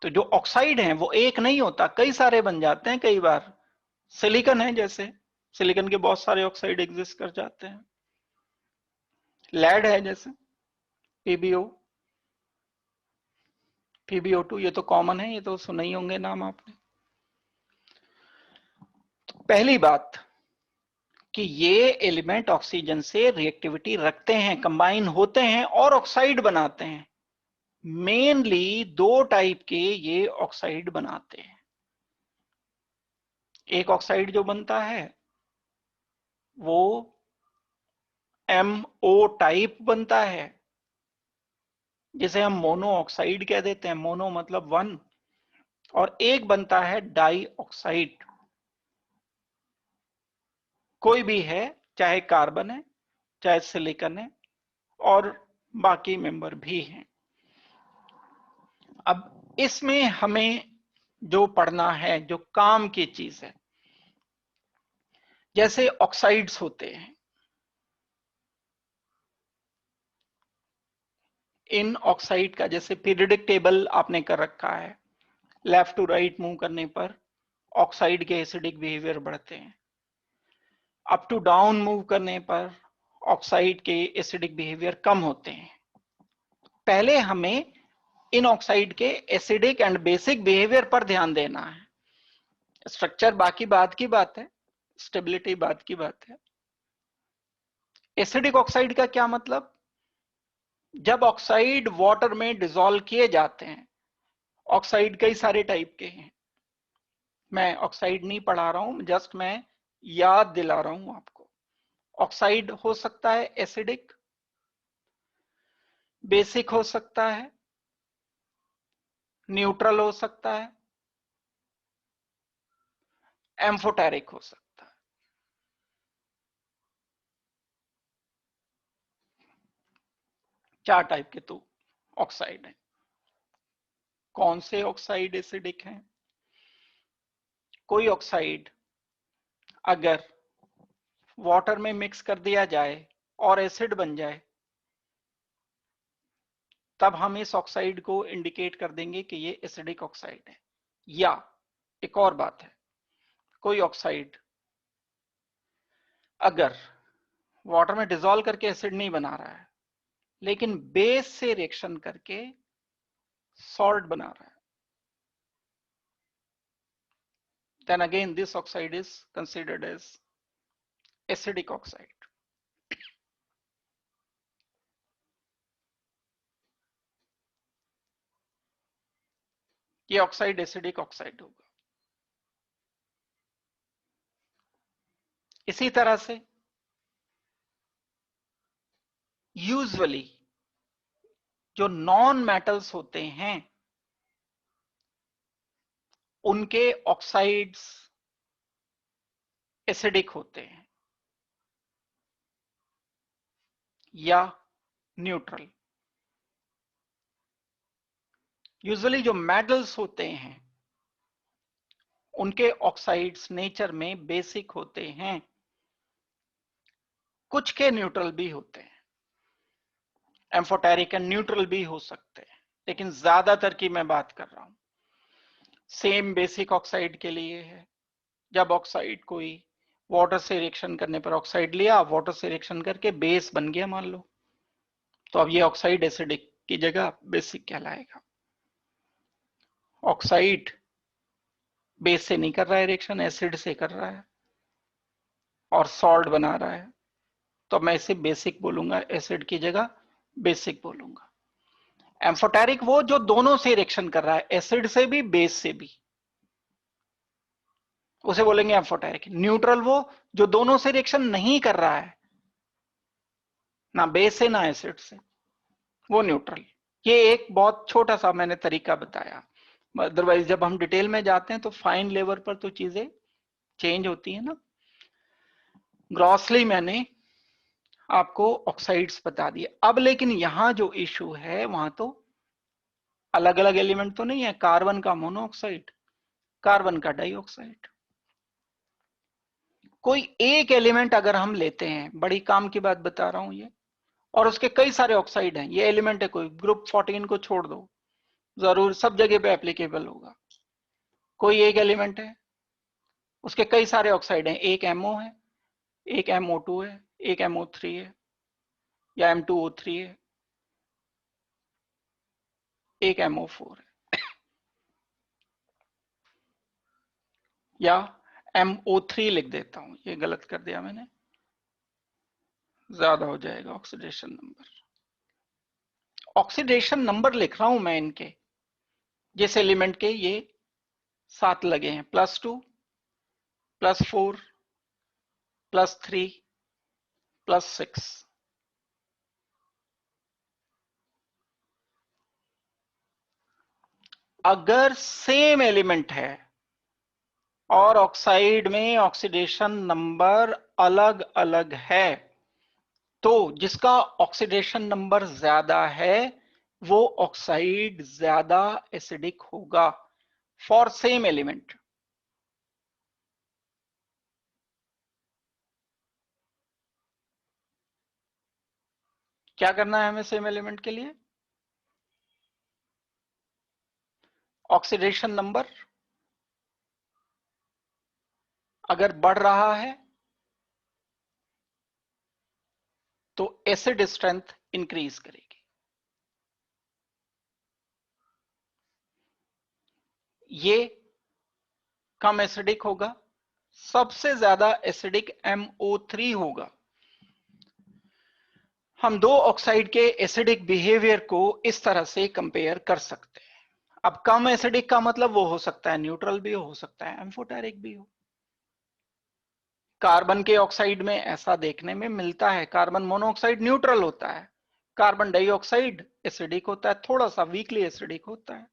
तो जो ऑक्साइड हैं वो एक नहीं होता, कई सारे बन जाते हैं कई बार। सिलिकॉन है जैसे, सिलिकॉन के बहुत सारे ऑक्साइड एग्जिस्ट कर जाते हैं। लेड है जैसे पीबीओ, पीबीओ2, ये तो कॉमन है, ये तो सुने ही होंगे नाम आपने। तो पहली बात कि ये एलिमेंट ऑक्सीजन से रिएक्टिविटी रखते हैं, कंबाइन होते हैं और ऑक्साइड बनाते हैं। मेनली दो टाइप के ये ऑक्साइड बनाते हैं। एक ऑक्साइड जो बनता है वो MO टाइप बनता है, जिसे हम मोनो ऑक्साइड कह देते हैं। मोनो मतलब वन। और एक बनता है डाई ऑक्साइड। कोई भी है, चाहे कार्बन है, चाहे सिलिकॉन है, और बाकी मेंबर भी हैं। अब इसमें हमें जो पढ़ना है, जो काम की चीज है, जैसे ऑक्साइड्स होते हैं, इन ऑक्साइड का जैसे पीरियोडिक टेबल आपने कर रखा है, लेफ्ट टू राइट मूव करने पर ऑक्साइड के एसिडिक बिहेवियर बढ़ते हैं, अप टू डाउन मूव करने पर ऑक्साइड के एसिडिक बिहेवियर कम होते हैं। पहले हमें इन ऑक्साइड के एसिडिक एंड बेसिक बिहेवियर पर ध्यान देना है। स्ट्रक्चर बाकी बात की बात है, स्टेबिलिटी बात की बात है। एसिडिक ऑक्साइड का क्या मतलब? जब ऑक्साइड वाटर में डिसॉल्व किए जाते हैं, ऑक्साइड कई सारे टाइप के हैं, मैं ऑक्साइड नहीं पढ़ा रहा हूं, जस्ट मैं याद दिला रहा हूं आपको। ऑक्साइड हो सकता है एसिडिक, बेसिक हो सकता है, न्यूट्रल हो सकता है, एम्फोटेरिक हो सकता है। चार टाइप के तो ऑक्साइड हैं। कौन से ऑक्साइड एसिडिक हैं? कोई ऑक्साइड अगर वाटर में मिक्स कर दिया जाए और एसिड बन जाए, तब हम इस ऑक्साइड को इंडिकेट कर देंगे कि ये एसिडिक ऑक्साइड है। या एक और बात है, कोई ऑक्साइड अगर वाटर में डिसॉल्व करके एसिड नहीं बना रहा है, लेकिन बेस से रिएक्शन करके सॉल्ट बना रहा है, then again this oxide is considered as acidic oxide. ये ऑक्साइड एसिडिक ऑक्साइड होगा। इसी तरह से यूजुअली जो नॉन मेटल्स होते हैं, उनके ऑक्साइड्स एसिडिक होते हैं या न्यूट्रल। यूजुअली जो मेटल्स होते हैं, उनके ऑक्साइड्स नेचर में बेसिक होते हैं, कुछ के न्यूट्रल भी होते हैं, एम्फोटेरिक एंड न्यूट्रल भी हो सकते हैं, लेकिन ज्यादातर की मैं बात कर रहा हूं। सेम बेसिक ऑक्साइड के लिए है। जब ऑक्साइड कोई वाटर से रिएक्शन करने पर ऑक्साइड लिया, वाटर से रिएक्शन करके बेस बन गया मान लो, तो अब ये ऑक्साइड एसिडिक की जगह बेसिक कहलाएगा। ऑक्साइड बेस से नहीं कर रहा है रिएक्शन, एसिड से कर रहा है और सॉल्ट बना रहा है, तो मैं इसे बेसिक बोलूंगा, एसिड की जगह बेसिक बोलूंगा। एम्फोटेरिक वो जो दोनों से रिएक्शन कर रहा है, एसिड से भी बेस से भी, उसे बोलेंगे एम्फोटेरिक। न्यूट्रल वो जो दोनों से रिएक्शन नहीं कर रहा है, ना बेस से ना एसिड से, वो न्यूट्रल। ये एक बहुत छोटा सा मैंने तरीका बताया, अदरवाइज जब हम डिटेल में जाते हैं तो फाइन लेवल पर तो चीजें चेंज होती है ना। ग्रॉसली मैंने आपको ऑक्साइड्स बता दिए। अब लेकिन यहां जो इशू है, वहां तो अलग अलग एलिमेंट तो नहीं है, कार्बन का मोनोऑक्साइड, कार्बन का डाइऑक्साइड। कोई एक एलिमेंट अगर हम लेते हैं, बड़ी काम की बात बता रहा हूं ये, और उसके कई सारे ऑक्साइड हैं, ये एलिमेंट है कोई, ग्रुप 14 को छोड़ दो, जरूर सब जगह पे एप्लीकेबल होगा। कोई एक एलिमेंट है, उसके कई सारे ऑक्साइड हैं, एक MO है, एक MO2 है, एक MO3 है, या M2O3 है, एक MO4 है, या MO3 लिख देता हूं, ये गलत कर दिया मैंने, ज्यादा हो जाएगा ऑक्सीडेशन नंबर। ऑक्सीडेशन नंबर लिख रहा हूं मैं इनके, जिस एलिमेंट के ये 7 लगे हैं, +2, +4, +3, +6। अगर सेम एलिमेंट है और ऑक्साइड में ऑक्सीडेशन नंबर अलग अलग है, तो जिसका ऑक्सीडेशन नंबर ज्यादा है वो ऑक्साइड ज्यादा एसिडिक होगा फॉर सेम एलिमेंट। क्या करना है हमें सेम एलिमेंट के लिए? ऑक्सीडेशन नंबर अगर बढ़ रहा है तो एसिड स्ट्रेंथ इंक्रीज करेगी। ये कम एसिडिक होगा, सबसे ज्यादा एसिडिक MO3 होगा। हम दो ऑक्साइड के एसिडिक बिहेवियर को इस तरह से कंपेयर कर सकते हैं। अब कम एसिडिक का मतलब वो हो सकता है न्यूट्रल भी हो सकता है एम्फोटेरिक भी हो। कार्बन के ऑक्साइड में ऐसा देखने में मिलता है, कार्बन मोनोऑक्साइड न्यूट्रल होता है, कार्बन डाइऑक्साइड एसिडिक होता है, थोड़ा सा वीकली एसिडिक होता है।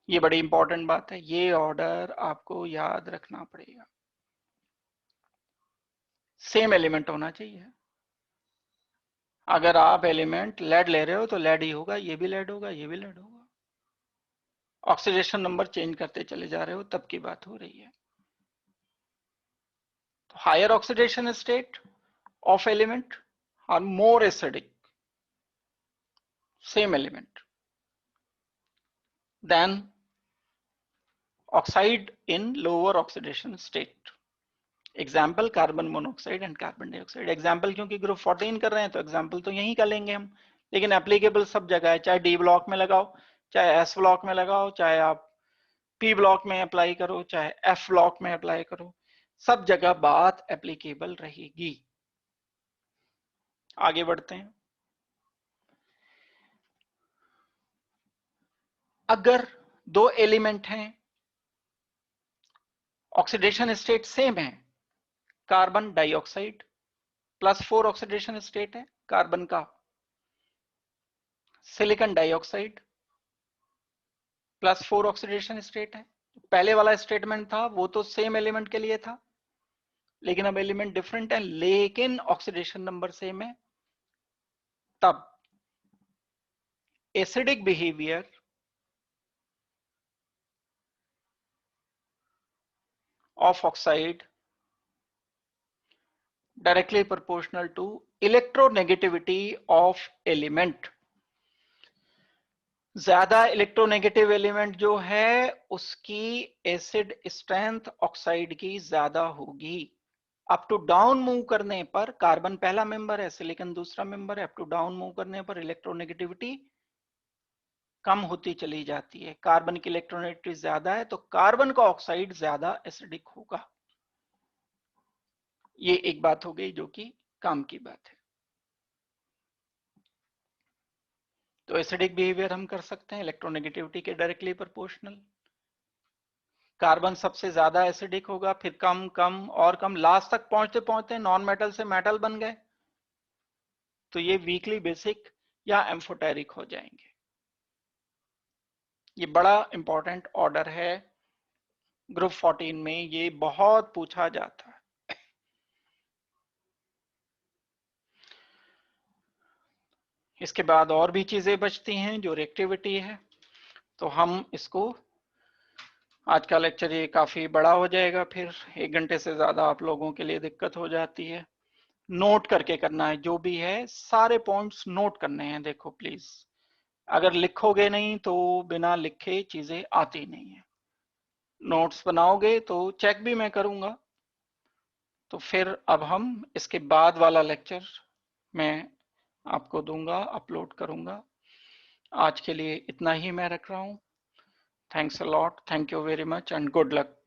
ये बड़ी इंपॉर्टेंट बात है, ये ऑर्डर आपको याद रखना पड़ेगा। सेम एलिमेंट होना चाहिए। अगर आप एलिमेंट लेड ले रहे हो तो लेड ही होगा, ये भी लेड होगा, ये भी लेड होगा। ऑक्सीडेशन नंबर चेंज करते चले जा रहे हो तब की बात हो रही है। तो higher oxidation state of element are more acidic, same element, than oxide in lower oxidation state. Example carbon monoxide and carbon dioxide. Example क्योंकि ग्रुप 14 कर रहे हैं तो एग्जाम्पल तो यहीं का लेंगे हम, लेकिन एप्लीकेबल सब जगह है, चाहे डी ब्लॉक में लगाओ, चाहे एस ब्लॉक में लगाओ, चाहे आप पी ब्लॉक में अप्लाई करो, चाहे एफ ब्लॉक में अप्लाई करो, सब जगह बात एप्लीकेबल रहेगी। आगे बढ़ते हैं। अगर दो एलिमेंट हैं, ऑक्सीडेशन स्टेट सेम है, कार्बन डाइऑक्साइड +4 ऑक्सीडेशन स्टेट है कार्बन का, सिलिकॉन डाइऑक्साइड +4 ऑक्सीडेशन स्टेट है। पहले वाला स्टेटमेंट था वो तो सेम एलिमेंट के लिए था, लेकिन अब एलिमेंट डिफरेंट है लेकिन ऑक्सीडेशन नंबर सेम है, तब acidic behaviour of oxide directly proportional to electronegativity of element. ज्यादा इलेक्ट्रोनेगेटिव एलिमेंट जो है उसकी एसिड स्ट्रेंथ ऑक्साइड की ज्यादा होगी। अप टू डाउन मूव करने पर, कार्बन पहला मेंबर है, सिलिकॉन दूसरा मेंबर है, अप टू डाउन मूव करने पर इलेक्ट्रोनेगेटिविटी कम होती चली जाती है। कार्बन की इलेक्ट्रोनेगेटिविटी ज्यादा है तो कार्बन का ऑक्साइड ज्यादा एसिडिक होगा। ये एक बात हो गई जो कि काम की बात है। तो एसिडिक बिहेवियर हम कर सकते हैं इलेक्ट्रोनेगेटिविटी के डायरेक्टली प्रोपोर्शनल। कार्बन सबसे ज्यादा एसिडिक होगा, फिर कम कम और कम, लास्ट तक पहुंचते पहुंचते नॉन मेटल से मेटल बन गए तो ये वीकली बेसिक या एम्फोटेरिक हो जाएंगे। ये बड़ा इंपॉर्टेंट ऑर्डर है, ग्रुप 14 में ये बहुत पूछा जाता है। इसके बाद और भी चीजें बचती हैं जो रिएक्टिविटी है, तो हम इसको, आज का लेक्चर ये काफी बड़ा हो जाएगा, फिर 1 घंटे से ज्यादा आप लोगों के लिए दिक्कत हो जाती है। नोट करके करना है, जो भी है सारे पॉइंट्स नोट करने हैं। देखो प्लीज, अगर लिखोगे नहीं तो बिना लिखे चीजें आती नहीं है। नोट्स बनाओगे तो चेक भी मैं करूंगा। तो फिर अब हम इसके बाद वाला लेक्चर मैं आपको दूंगा, अपलोड करूंगा। आज के लिए इतना ही मैं रख रहा हूं। Thanks a lot, thank you very much and good luck.